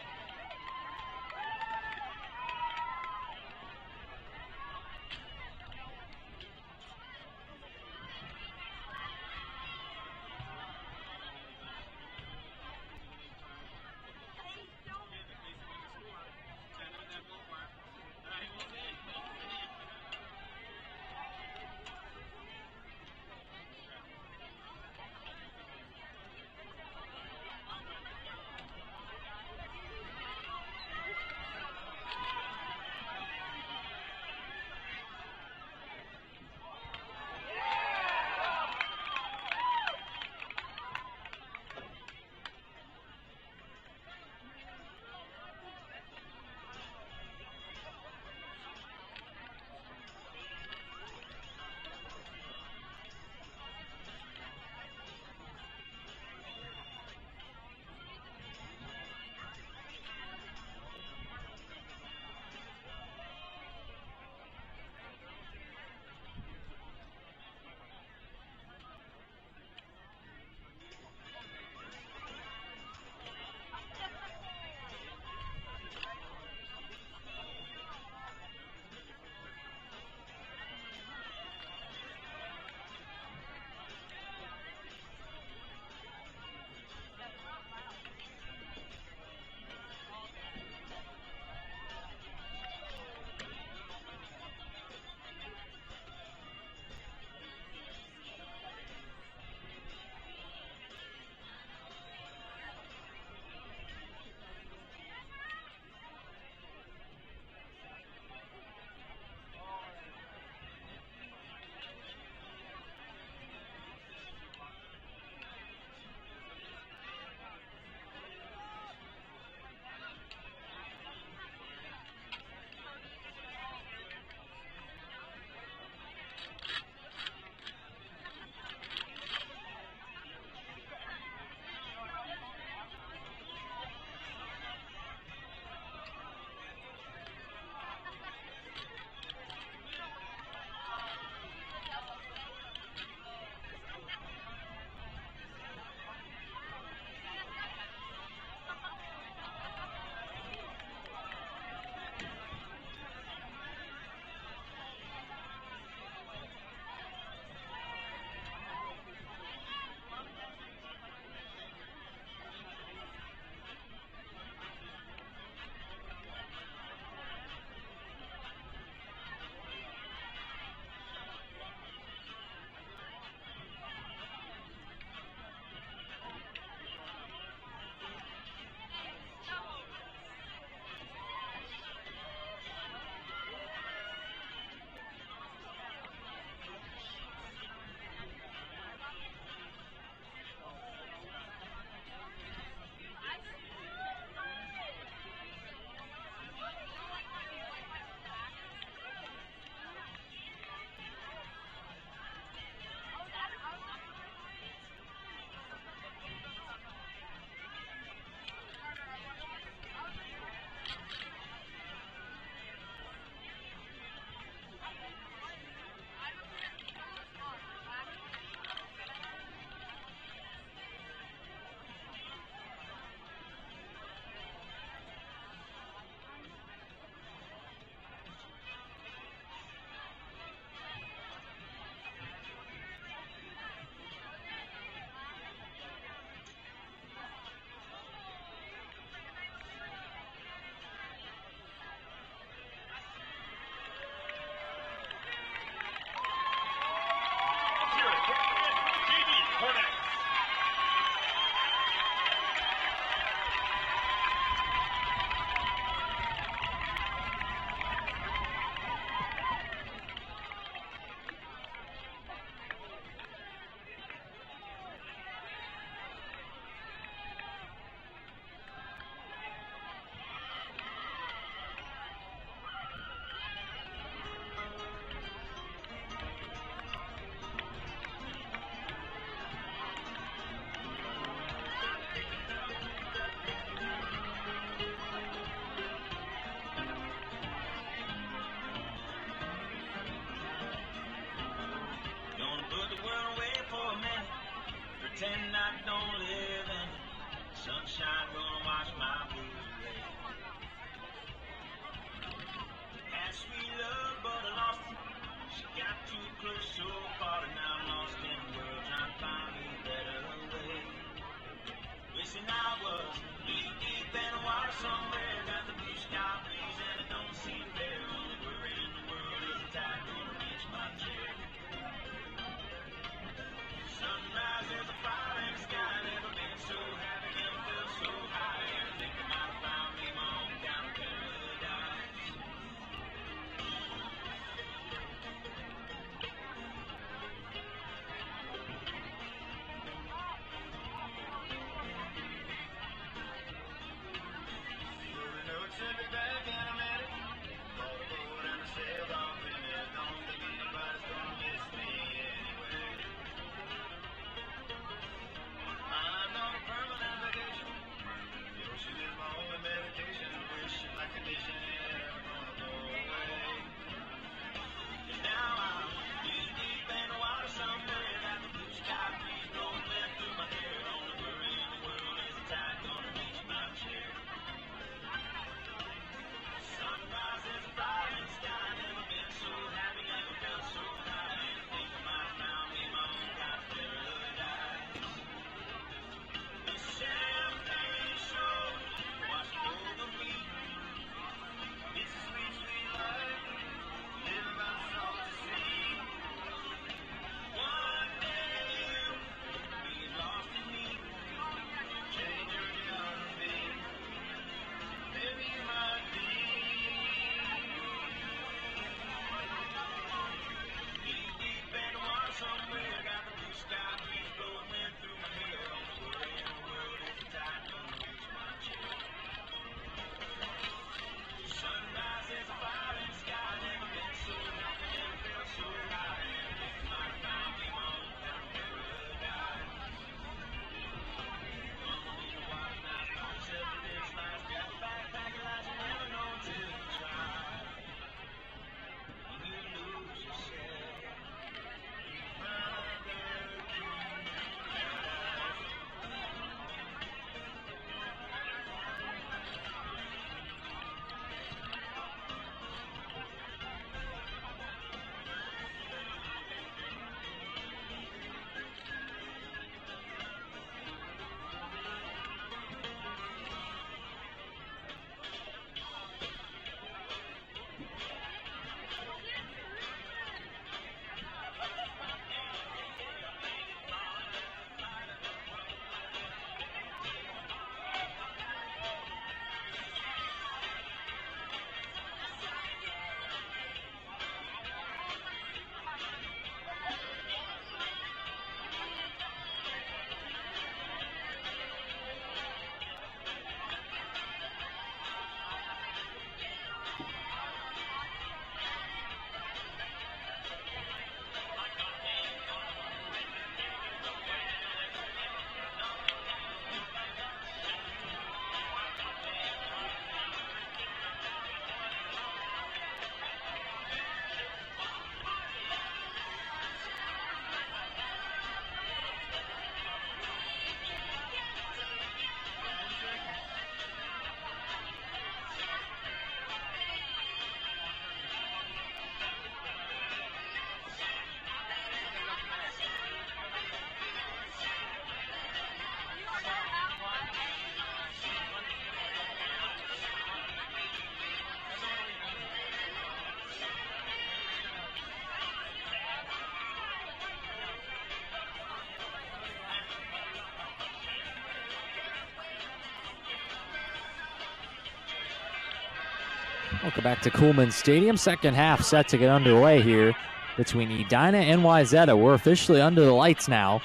Welcome back to Coolman Stadium. Second half set to get underway here between Edina and Wayzata. We're officially under the lights now.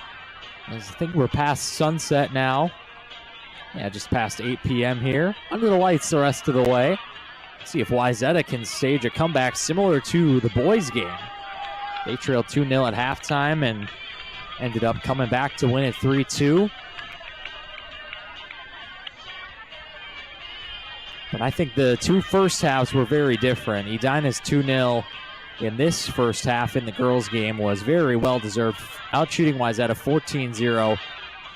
I think we're past sunset now. Yeah, just past 8 p.m. here. Under the lights the rest of the way. See if Wayzata can stage a comeback similar to the boys' game. They trailed 2-0 at halftime and ended up coming back to win it 3-2. But I think the two first halves were very different. Edina's 2-0 in this first half in the girls' game was very well-deserved, outshooting Wayzata 14-0.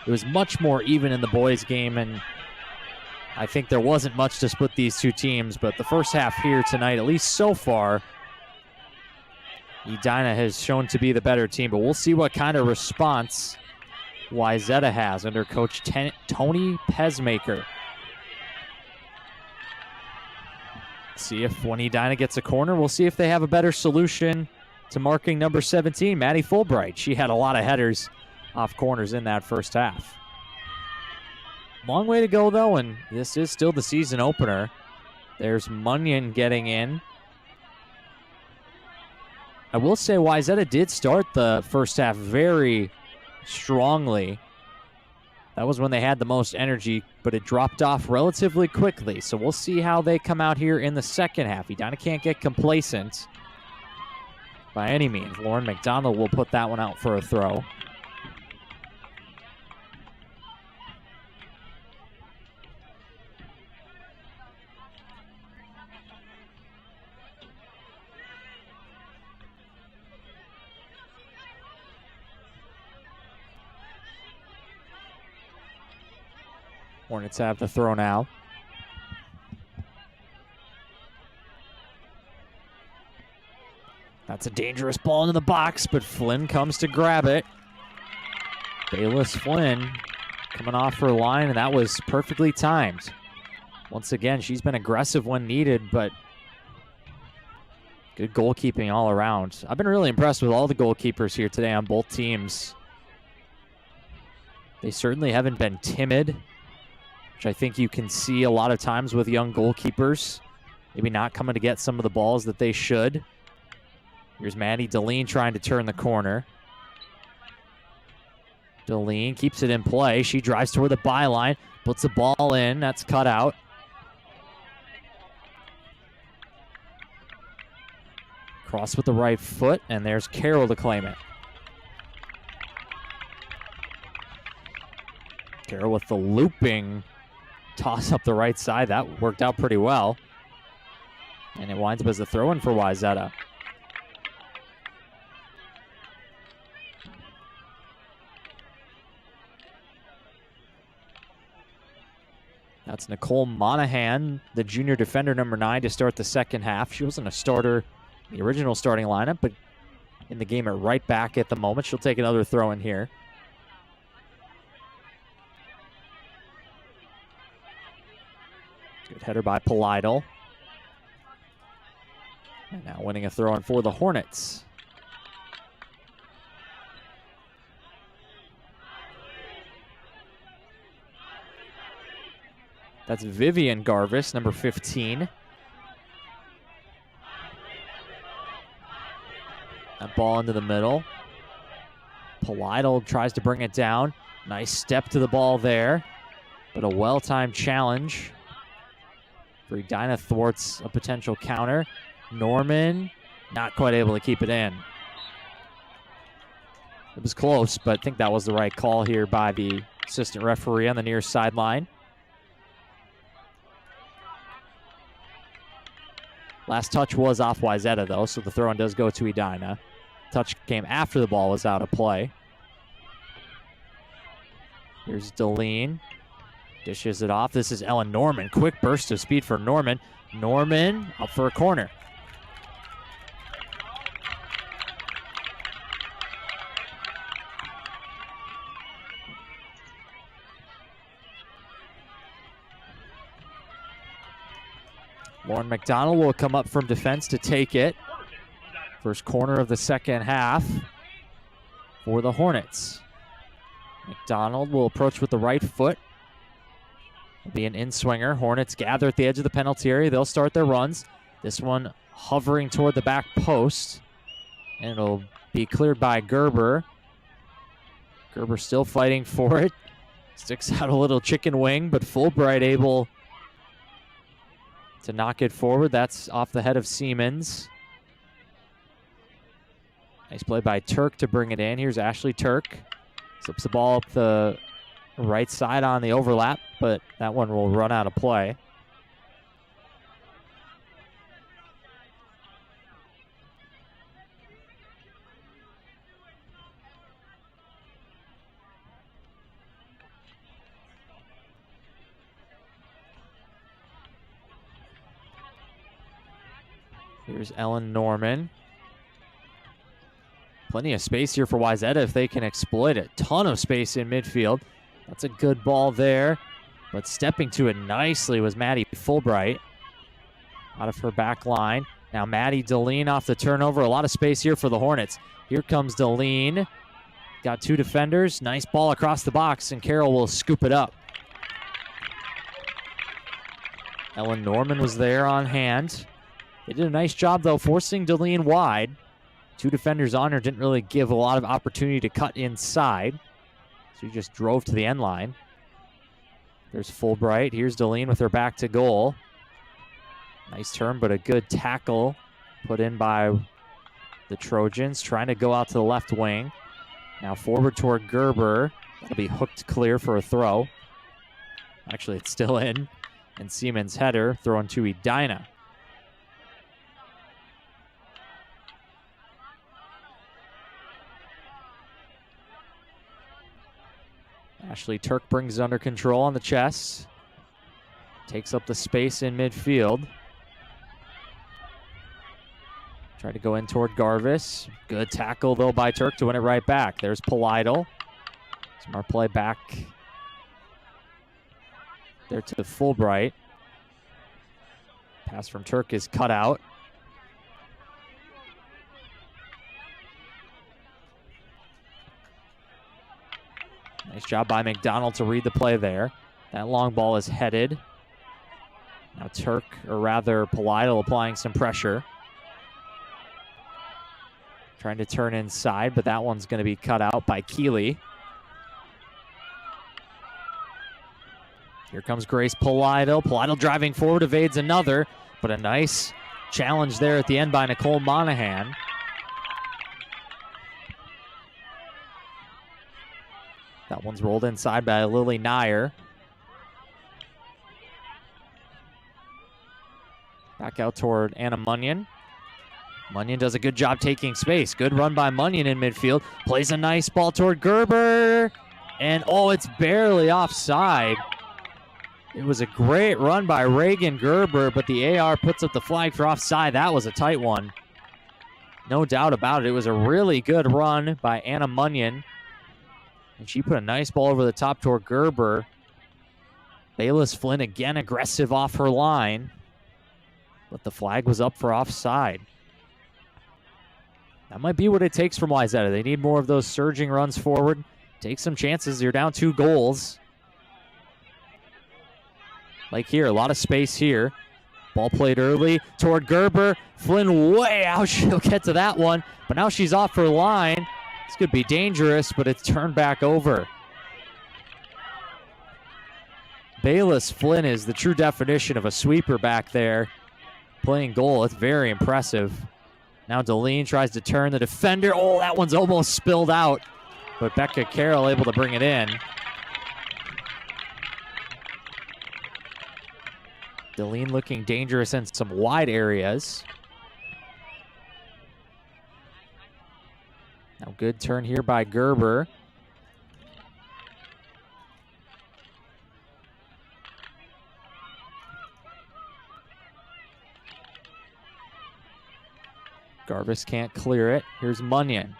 It was much more even in the boys' game, and I think there wasn't much to split these two teams, but the first half here tonight, at least so far, Edina has shown to be the better team, but we'll see what kind of response Wayzata has under Coach Tony Pesmaker. See if when Edina gets a corner, we'll see if they have a better solution to marking number 17, Maddie Fulbright. She had a lot of headers off corners in that first half. Long way to go, though, and this is still the season opener. There's Munyon getting in. I will say Wayzata did start the first half very strongly. That was when they had the most energy, but it dropped off relatively quickly. So we'll see how they come out here in the second half. Edina can't get complacent by any means. Lauren McDonald will put that one out for a throw. Hornets have the throw now. That's a dangerous ball into the box, but Flynn comes to grab it. Bayless Flynn coming off her line, and that was perfectly timed. Once again, she's been aggressive when needed, but good goalkeeping all around. I've been really impressed with all the goalkeepers here today on both teams. They certainly haven't been timid, which I think you can see a lot of times with young goalkeepers. Maybe not coming to get some of the balls that they should. Here's Maddie Deline trying to turn the corner. Deline keeps it in play. She drives toward the byline, puts the ball in. That's cut out. Cross with the right foot, and there's Carroll to claim it. Carroll with the looping toss up the right side. That worked out pretty well. And it winds up as a throw-in for Wayzata. That's Nicole Monahan, the junior defender, number 9, to start the second half. She wasn't a starter in the original starting lineup, but in the game at right back at the moment. She'll take another throw-in here. Good header by Polidal. And now winning a throw-in for the Hornets. That's Vivian Garvis, number 15. That ball into the middle. Polidal tries to bring it down. Nice step to the ball there, but a well-timed challenge. Edina thwarts a potential counter. Norman not quite able to keep it in. It was close, but I think that was the right call here by the assistant referee on the near sideline. Last touch was off Wayzata, though, so the throw-in does go to Edina. Touch came after the ball was out of play. Here's Deline. Dishes it off. This is Ellen Norman. Quick burst of speed for Norman. Norman up for a corner. Lauren McDonald will come up from defense to take it. First corner of the second half for the Hornets. McDonald will approach with the right foot. It'll be an in-swinger. Hornets gather at the edge of the penalty area. They'll start their runs. This one hovering toward the back post. And it'll be cleared by Gerber. Gerber still fighting for it. Sticks out a little chicken wing, but Fulbright able to knock it forward. That's off the head of Siemens. Nice play by Turk to bring it in. Here's Ashley Turk. Slips the ball up the right side on the overlap, but that one will run out of play. Here's Ellen Norman. Plenty of space here for Wayzata if they can exploit it. Ton of space in midfield. That's a good ball there. But stepping to it nicely was Maddie Fulbright. Out of her back line. Now Maddie Deline off the turnover. A lot of space here for the Hornets. Here comes Deline. Got two defenders. Nice ball across the box, and Carroll will scoop it up. Ellen Norman was there on hand. They did a nice job, though, forcing Deline wide. Two defenders on her didn't really give a lot of opportunity to cut inside. So he just drove to the end line. There's Fulbright. Here's Deline with her back to goal. Nice turn, but a good tackle put in by the Trojans. Trying to go out to the left wing. Now forward toward Gerber. That'll be hooked clear for a throw. Actually, it's still in. And Siemens' header thrown to Edina. Ashley Turk brings it under control on the chest. Takes up the space in midfield. Tried to go in toward Garvis. Good tackle, though, by Turk to win it right back. There's Polidal. Smart play back there to Fulbright. Pass from Turk is cut out. Nice job by McDonald to read the play there. That long ball is headed. Now Turk, or rather Polidal, applying some pressure. Trying to turn inside, but that one's going to be cut out by Keeley. Here comes Grace Polidal. Polidal driving forward, evades another, but a nice challenge there at the end by Nicole Monahan. That one's rolled inside by Lily Nyer. Back out toward Anna Munyon. Munyon does a good job taking space. Good run by Munyon in midfield. Plays a nice ball toward Gerber. And oh, it's barely offside. It was a great run by Reagan Gerber, but the AR puts up the flag for offside. That was a tight one. No doubt about it. It was a really good run by Anna Munyon. And she put a nice ball over the top toward Gerber. Bayless Flynn again aggressive off her line. But the flag was up for offside. That might be what it takes from Wayzata. They need more of those surging runs forward. Take some chances. You're down 2 goals. Like here, a lot of space here. Ball played early toward Gerber. Flynn way out. She'll get to that one. But now she's off her line. This could be dangerous, but it's turned back over. Bayless Flynn is the true definition of a sweeper back there. Playing goal, it's very impressive. Now Deline tries to turn the defender. Oh, that one's almost spilled out. But Becca Carroll able to bring it in. Deline looking dangerous in some wide areas. Now good turn here by Gerber. Garvis can't clear it. Here's Munyon.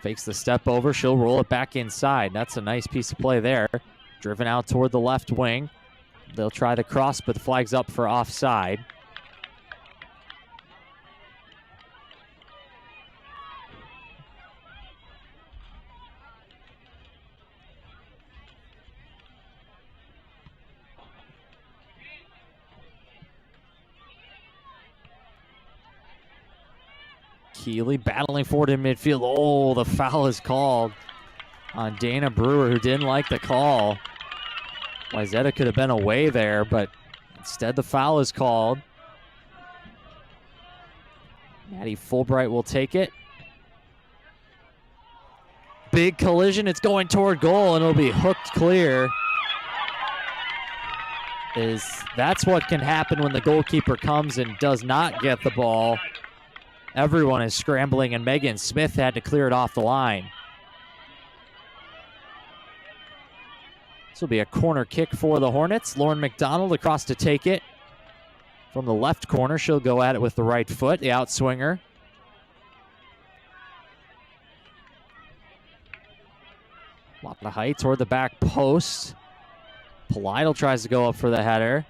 Fakes the step over. She'll roll it back inside. That's a nice piece of play there. Driven out toward the left wing. They'll try the cross, but the flag's up for offside. Keeley battling forward in midfield. Oh, the foul is called on Dana Brewer, who didn't like the call. Wayzata could have been away there, but instead the foul is called. Maddie Fulbright will take it. Big collision. It's going toward goal, and it'll be hooked clear. That's what can happen when the goalkeeper comes and does not get the ball. Everyone is scrambling, and Megan Smith had to clear it off the line. This will be a corner kick for the Hornets. Lauren McDonald across to take it. From the left corner, she'll go at it with the right foot, the outswinger. A lot of height toward the back post. Polidal tries to go up for the header.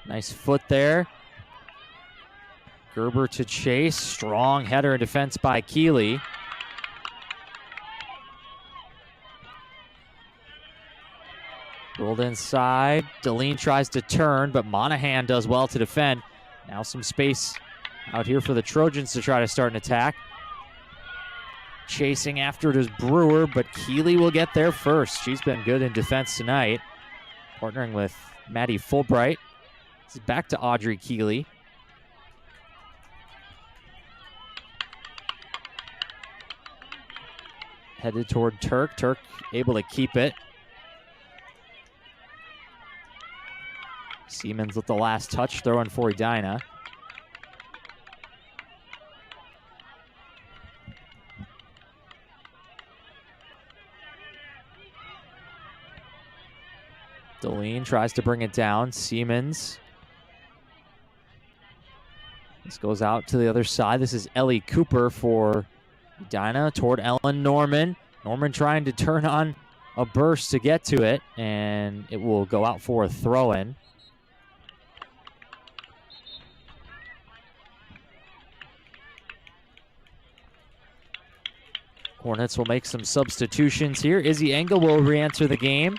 Nice foot there. Gerber to chase. Strong header in defense by Keeley. Rolled inside. Deline tries to turn, but Monahan does well to defend. Now some space out here for the Trojans to try to start an attack. Chasing after it is Brewer, but Keeley will get there first. She's been good in defense tonight. Partnering with Maddie Fulbright. This is back to Audrey Keeley. Headed toward Turk. Turk able to keep it. Siemens with the last touch, throwing for Edina. Deline tries to bring it down. Siemens. This goes out to the other side. This is Ellie Cooper for Edina toward Ellen Norman. Norman trying to turn on a burst to get to it, and it will go out for a throw-in. Hornets will make some substitutions here. Izzy Engel will re-enter the game.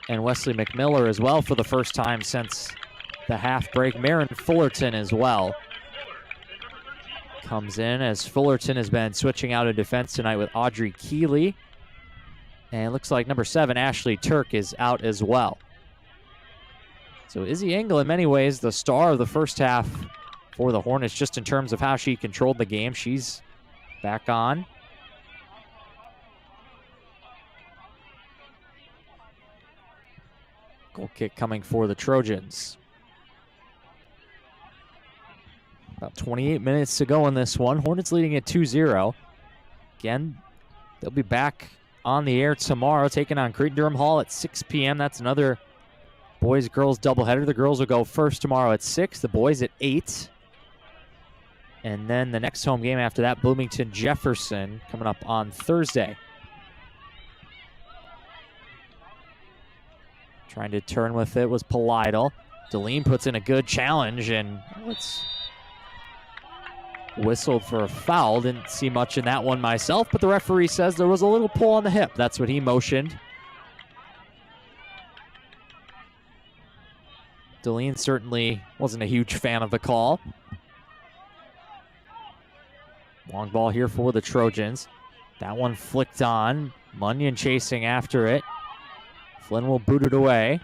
And Wesley McMiller as well for the first time since the half break. Marin Fullerton as well comes in, as Fullerton has been switching out of defense tonight with Audrey Keeley. And it looks like number 7, Ashley Turk, is out as well. So Izzy Engel, in many ways, the star of the first half for the Hornets, just in terms of how she controlled the game. She's back on. Goal kick coming for the Trojans. About 28 minutes to go in this one. Hornets leading at 2-0. Again, they'll be back on the air tomorrow, taking on Creighton-Durham Hall at 6 p.m. That's another boys-girls doubleheader. The girls will go first tomorrow at 6, the boys at 8. And then the next home game after that, Bloomington-Jefferson, coming up on Thursday. Trying to turn with it was Polidal. Deline puts in a good challenge, and it's whistled for a foul. Didn't see much in that one myself, but the referee says there was a little pull on the hip. That's what he motioned. Deline certainly wasn't a huge fan of the call. Long ball here for the Trojans. That one flicked on. Munyon chasing after it. Flynn will boot it away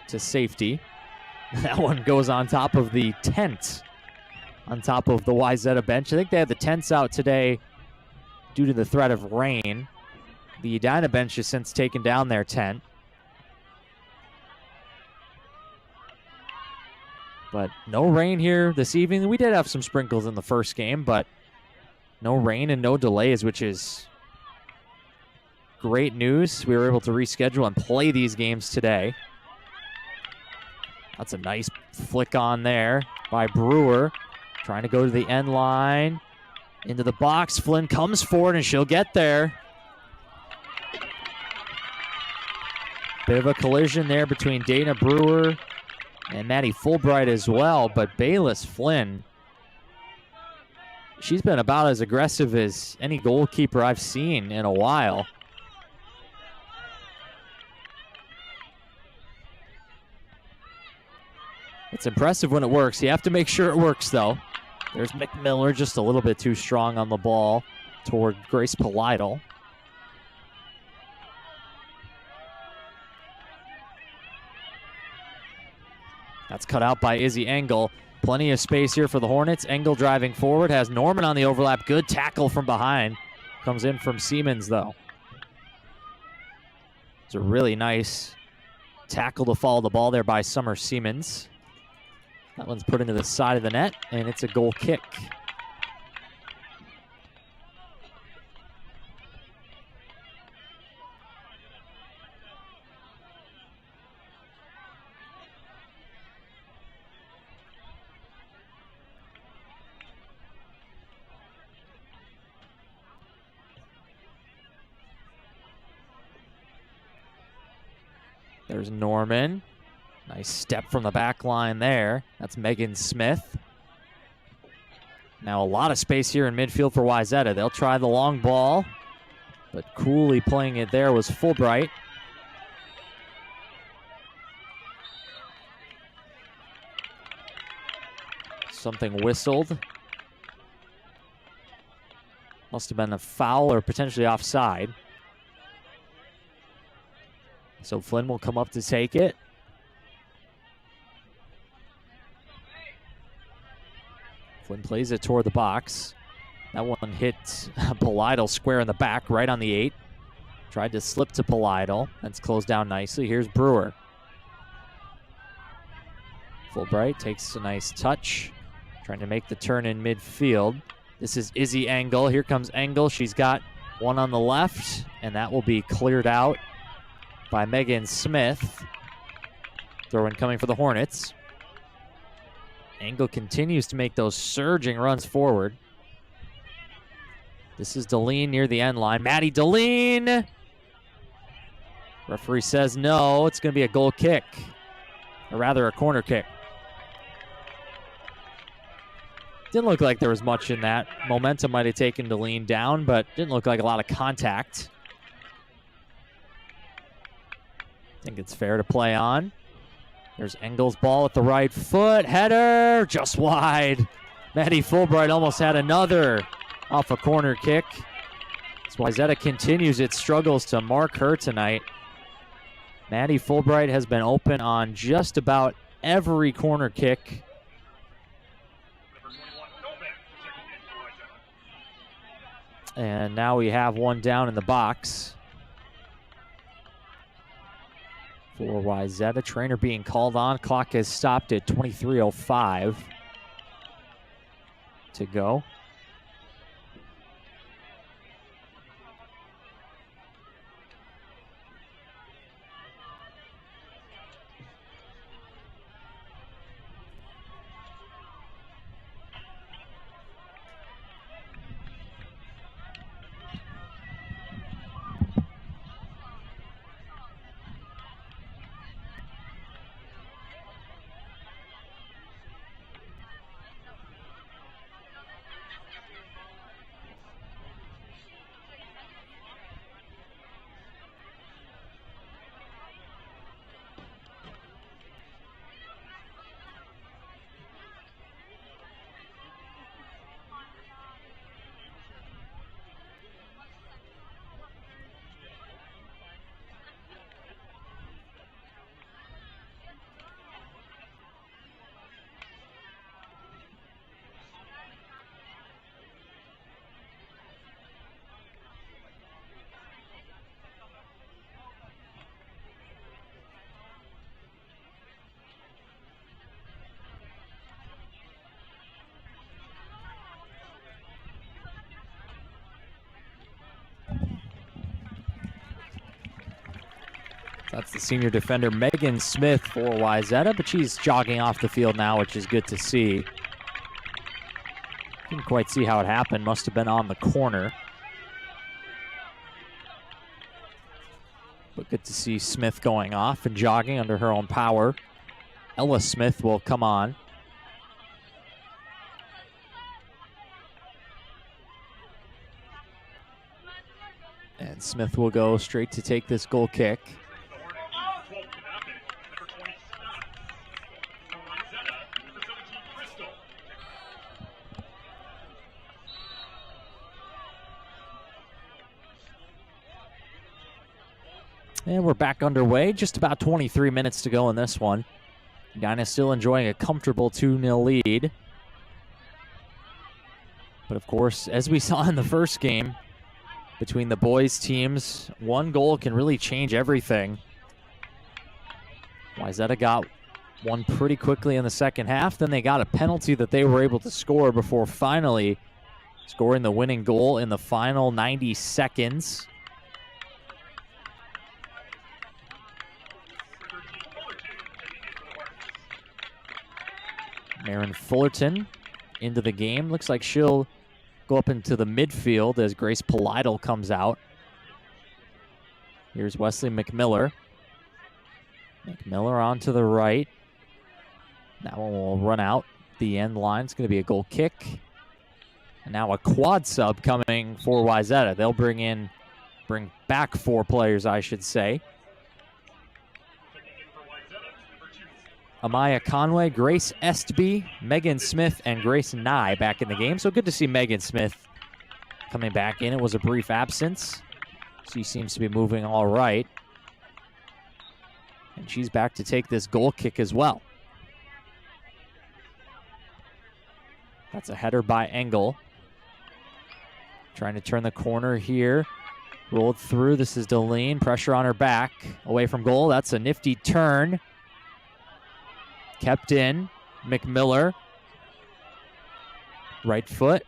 to safety. That one goes on top of the tent, on top of the Wayzata bench. I think they had the tents out today due to the threat of rain. The Edina bench has since taken down their tent. But no rain here this evening. We did have some sprinkles in the first game, but no rain and no delays, which is great news. We were able to reschedule and play these games today. That's a nice flick on there by Brewer. Trying to go to the end line. Into the box. Flynn comes forward and she'll get there. Bit of a collision there between Dana Brewer and Maddie Fulbright as well, but Bayless Flynn, she's been about as aggressive as any goalkeeper I've seen in a while. It's impressive when it works. You have to make sure it works, though. There's McMiller, just a little bit too strong on the ball toward Grace Polidal. That's cut out by Izzy Engel. Plenty of space here for the Hornets. Engel driving forward, has Norman on the overlap. Good tackle from behind. Comes in from Siemens, though. It's a really nice tackle to follow the ball there by Summer Siemens. That one's put into the side of the net, and it's a goal kick. There's Norman. Nice step from the back line there. That's Megan Smith. Now a lot of space here in midfield for Wayzata. They'll try the long ball, but coolly playing it there was Fulbright. Something whistled. Must have been a foul or potentially offside. So Flynn will come up to take it. Flynn plays it toward the box. That one hit Polidal square in the back, right on the 8. Tried to slip to Polidal. That's closed down nicely. Here's Brewer. Fulbright takes a nice touch. Trying to make the turn in midfield. This is Izzy Engel. Here comes Engel. She's got one on the left, and that will be cleared out by Megan Smith. Throw-in coming for the Hornets. Engel continues to make those surging runs forward. This is Deline near the end line. Maddie Deline! Referee says no. It's going to be a goal kick. Or rather, a corner kick. Didn't look like there was much in that. Momentum might have taken Deline down, but didn't look like a lot of contact. I think it's fair to play on. There's Engel's ball at the right foot. Header, just wide. Maddie Fulbright almost had another off a corner kick. As Wayzata continues its struggles to mark her tonight. Maddie Fulbright has been open on just about every corner kick. And now we have one down in the box for Wayzata. Trainer being called on. Clock has stopped at 23:05 to go. That's the senior defender, Megan Smith, for Wayzata, but she's jogging off the field now, which is good to see. Didn't quite see how it happened. Must have been on the corner. But good to see Smith going off and jogging under her own power. Ella Smith will come on. And Smith will go straight to take this goal kick. And we're back underway. Just about 23 minutes to go in this one. Edina still enjoying a comfortable 2-0 lead. But of course, as we saw in the first game between the boys teams, one goal can really change everything. Wayzata got one pretty quickly in the second half. Then they got a penalty that they were able to score before finally scoring the winning goal in the final 90 seconds. Marin Fullerton into the game. Looks like she'll go up into the midfield as Grace Polidal comes out. Here's Wesley McMiller. McMiller on to the right. That one will run out the end line. It's going to be a goal kick. And now a quad sub coming for Wayzata. They'll bring back 4 players, I should say. Amaya Conway, Grace Estby, Megan Smith, and Grace Nye back in the game. So good to see Megan Smith coming back in. It was a brief absence. She seems to be moving all right. And she's back to take this goal kick as well. That's a header by Engel. Trying to turn the corner here. Rolled through. This is Deline. Pressure on her back. Away from goal. That's a nifty turn. Kept in. McMiller. Right foot.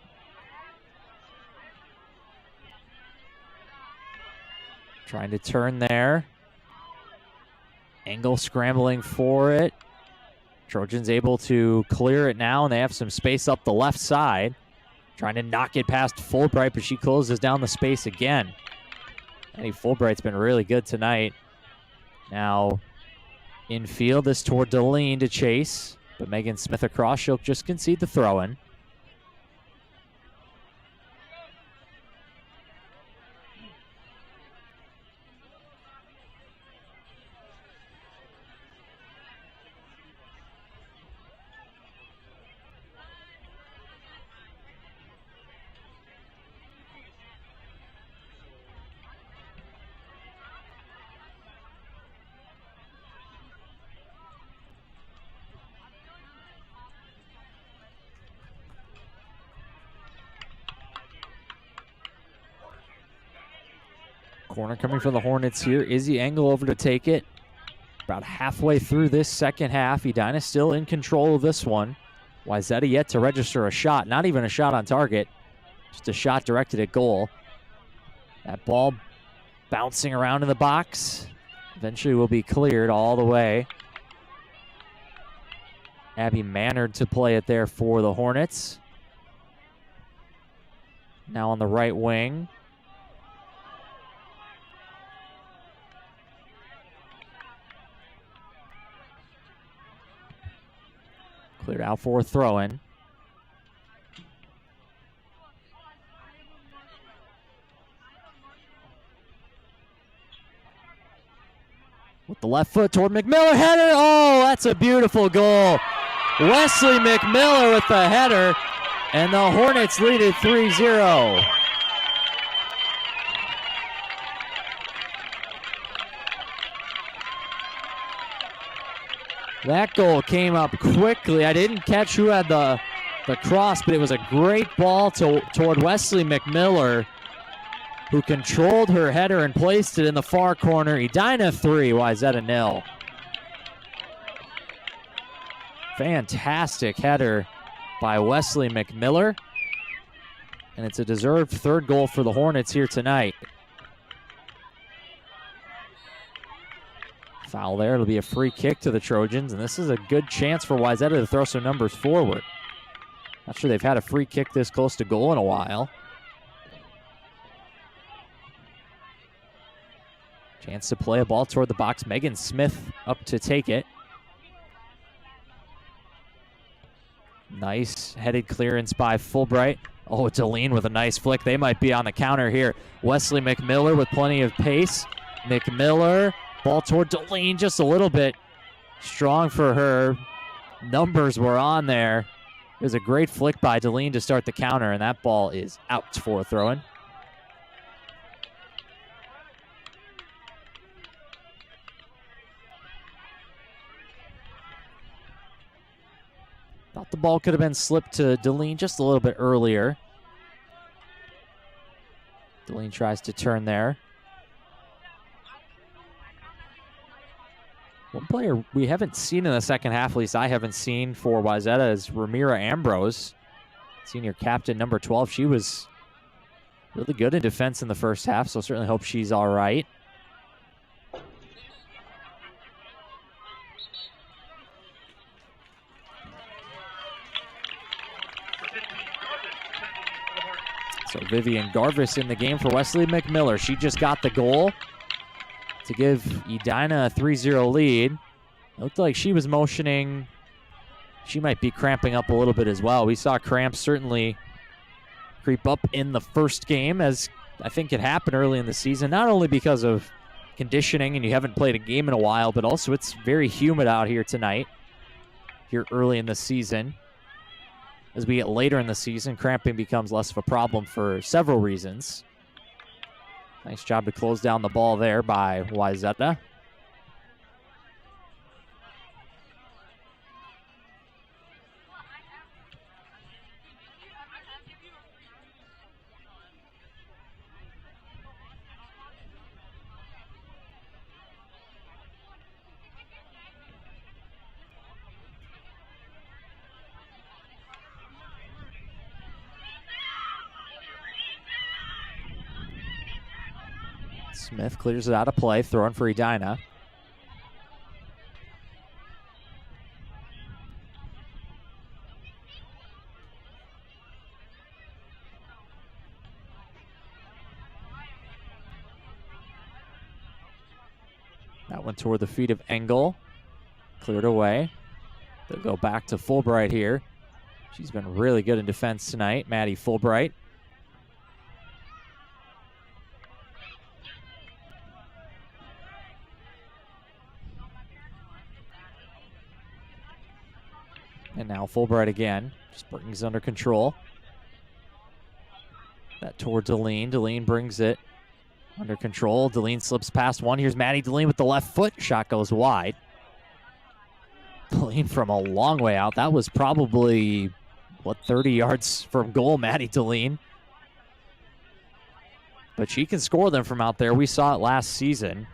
Trying to turn there. Engel scrambling for it. Trojans able to clear it now, and they have some space up the left side. Trying to knock it past Fulbright, but she closes down the space again. Eddie Fulbright's been really good tonight. Now, infield, this toward Deline to chase, but Megan Smith across. She'll just concede the throw-in. Corner coming for the Hornets here. Izzy Engel over to take it. About halfway through this second half. Edina still in control of this one. Wayzata yet to register a shot. Not even a shot on target. Just a shot directed at goal. That ball bouncing around in the box. Eventually will be cleared all the way. Abby Mannard to play it there for the Hornets. Now on the right wing. Cleared out for a throw-in. With the left foot toward McMiller, header. Oh, that's a beautiful goal. Wesley McMiller with the header, and the Hornets lead it 3-0. That goal came up quickly. I didn't catch who had the cross, but it was a great ball toward Wesley McMiller, who controlled her header and placed it in the far corner. Edina 3, Wayzata 0. Fantastic header by Wesley McMiller. And it's a deserved third goal for the Hornets here tonight. Foul there. It'll be a free kick to the Trojans, and this is a good chance for Wayzata to throw some numbers forward. Not sure they've had a free kick this close to goal in a while. Chance to play a ball toward the box. Megan Smith up to take it. Nice headed clearance by Fulbright. Oh, Deline with a nice flick. They might be on the counter here. Wesley McMiller with plenty of pace. McMiller, ball toward Deline, just a little bit strong for her. Numbers were on there. It was a great flick by Deline to start the counter, and that ball is out for a throw-in. Thought the ball could have been slipped to Deline just a little bit earlier. Deline tries to turn there. One player we haven't seen in the second half, at least I haven't seen for Wayzata, is Ramira Ambrose, senior captain, number 12. She was really good in defense in the first half, so certainly hope she's all right. So Vivian Garvis in the game for Wesley McMiller. She just got the goal to give Edina a 3-0 lead. Looked like she was motioning. She might be cramping up a little bit as well. We saw cramps certainly creep up in the first game, as I think it happened early in the season, not only because of conditioning and you haven't played a game in a while, but also it's very humid out here tonight, here early in the season. As we get later in the season, cramping becomes less of a problem for several reasons. Nice job to close down the ball there by Wayzata. Smith clears it out of play, throwing for Edina. That one toward the feet of Engel. Cleared away. They'll go back to Fulbright here. She's been really good in defense tonight, Maddie Fulbright. And now Fulbright again. Just brings it under control. That toward Deline. Deline brings it under control. Deline slips past one. Here's Maddie Deline with the left foot. Shot goes wide. Deline from a long way out. That was probably, 30 yards from goal, Maddie Deline. But she can score them from out there. We saw it last season.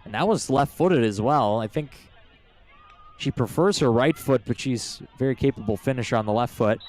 And that was left-footed as well. I think she prefers her right foot, but she's a very capable finisher on the left foot.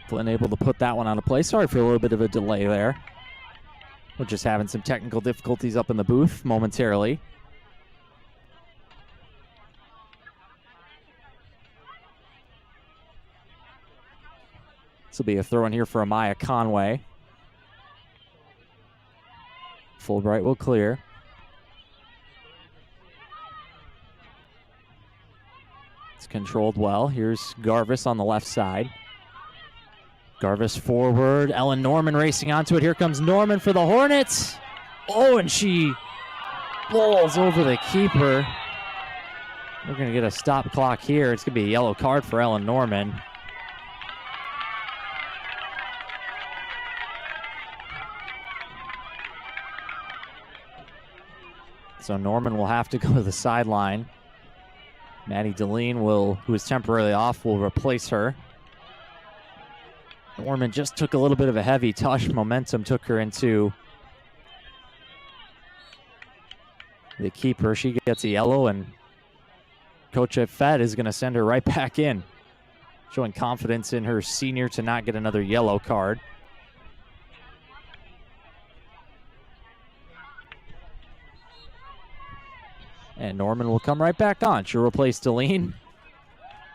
Flynn able to put that one on a play. Sorry for a little bit of a delay there. We're just having some technical difficulties up in the booth momentarily. This will be a throw in here for Amaya Conway. Fulbright will clear. It's controlled well. Here's Garvis on the left side. Garvis forward. Ellen Norman racing onto it. Here comes Norman for the Hornets. Oh, and she bowls over the keeper. We're going to get a stop clock here. It's going to be a yellow card for Ellen Norman. So Norman will have to go to the sideline. Maddie Deline who is temporarily off, will replace her. Norman just took a little bit of a heavy touch. Momentum took her into the keeper. She gets a yellow, and Coach at Fed is going to send her right back in, showing confidence in her senior to not get another yellow card. And Norman will come right back on. She'll replace Deline.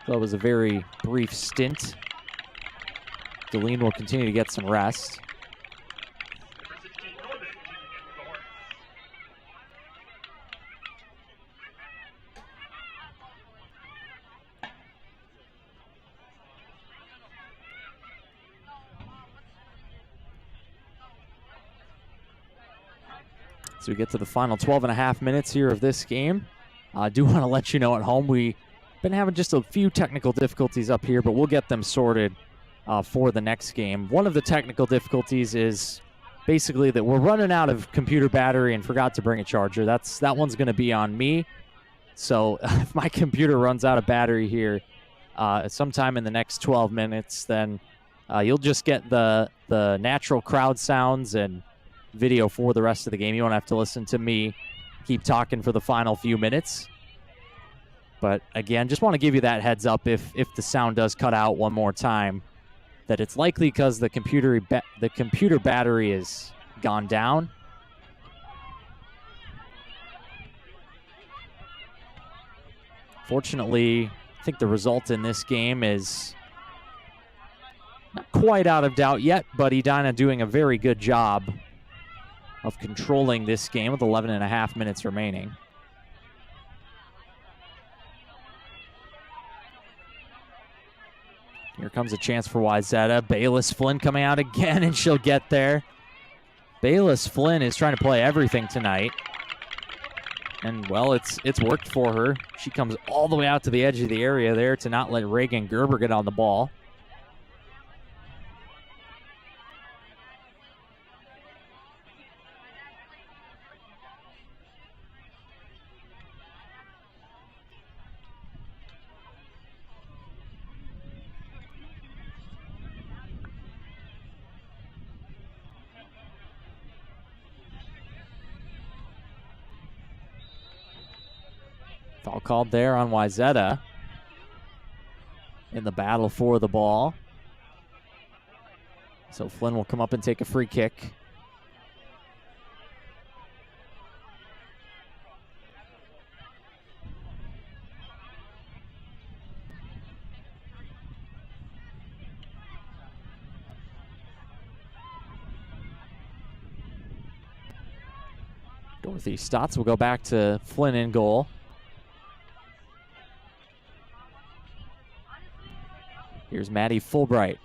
That was a very brief stint. Deline will continue to get some rest. So we get to the final 12 and a half minutes here of this game. I do want to let you know at home, we've been having just a few technical difficulties up here, but we'll get them sorted for the next game. One of the technical difficulties is basically that we're running out of computer battery and forgot to bring a charger. That one's going to be on me. So if my computer runs out of battery here sometime in the next 12 minutes, then you'll just get the natural crowd sounds and video for the rest of the game. You won't have to listen to me keep talking for the final few minutes. But again, just want to give you that heads up if the sound does cut out one more time, that it's likely because the computer battery is gone down. Fortunately, I think the result in this game is not quite out of doubt yet, but Edina doing a very good job of controlling this game with 11 and a half minutes remaining. Here comes a chance for Wayzata. Bayless Flynn coming out again, and she'll get there. Bayless Flynn is trying to play everything tonight. And, well, it's worked for her. She comes all the way out to the edge of the area there to not let Reagan Gerber get on the ball. Foul called there on Wayzata in the battle for the ball. So Flynn will come up and take a free kick. Dorothy Stotts will go back to Flynn in goal. Here's Maddie Fulbright.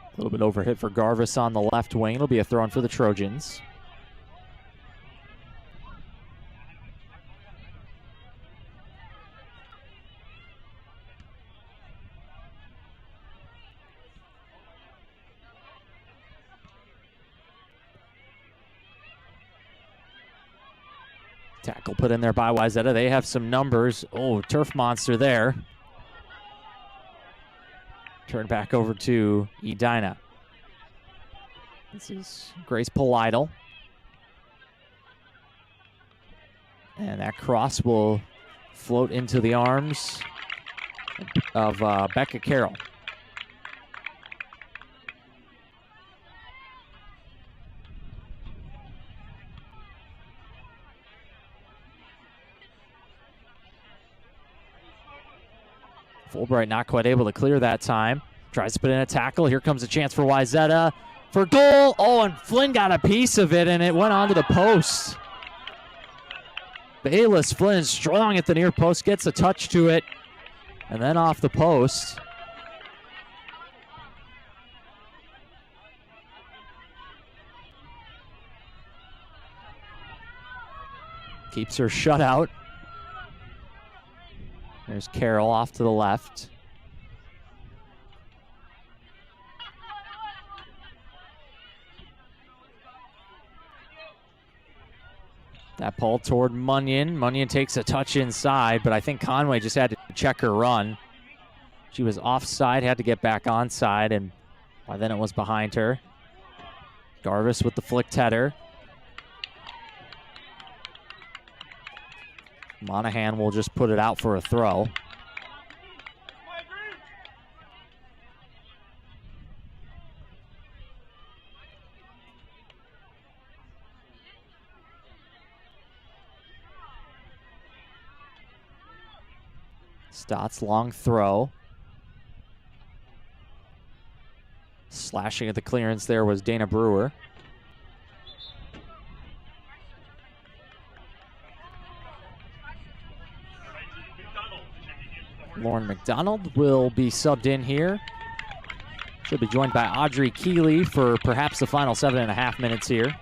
A little bit overhit for Garvis on the left wing. It'll be a throw-in for the Trojans. Tackle put in there by Wayzata. They have some numbers. Oh, turf monster there. Turn back over to Edina. This is Grace Polidal. And that cross will float into the arms of Becca Carroll. Fulbright not quite able to clear that time. Tries to put in a tackle. Here comes a chance for Wayzata. for goal. Oh, and Flynn got a piece of it, and it went onto the post. Bayless Flynn strong at the near post, gets a touch to it, and then off the post. Keeps her shut out. There's Carroll off to the left. That pull toward Munyon. Munyon takes a touch inside, but I think Conway just had to check her run. She was offside, had to get back onside, and by then it was behind her. Garvis with the flicked header. Monahan will just put it out for a throw. Stott's long throw. Slashing at the clearance there was Dana Brewer. Lauren McDonald will be subbed in here. She'll be joined by Audrey Keeley for perhaps the final 7.5 minutes here.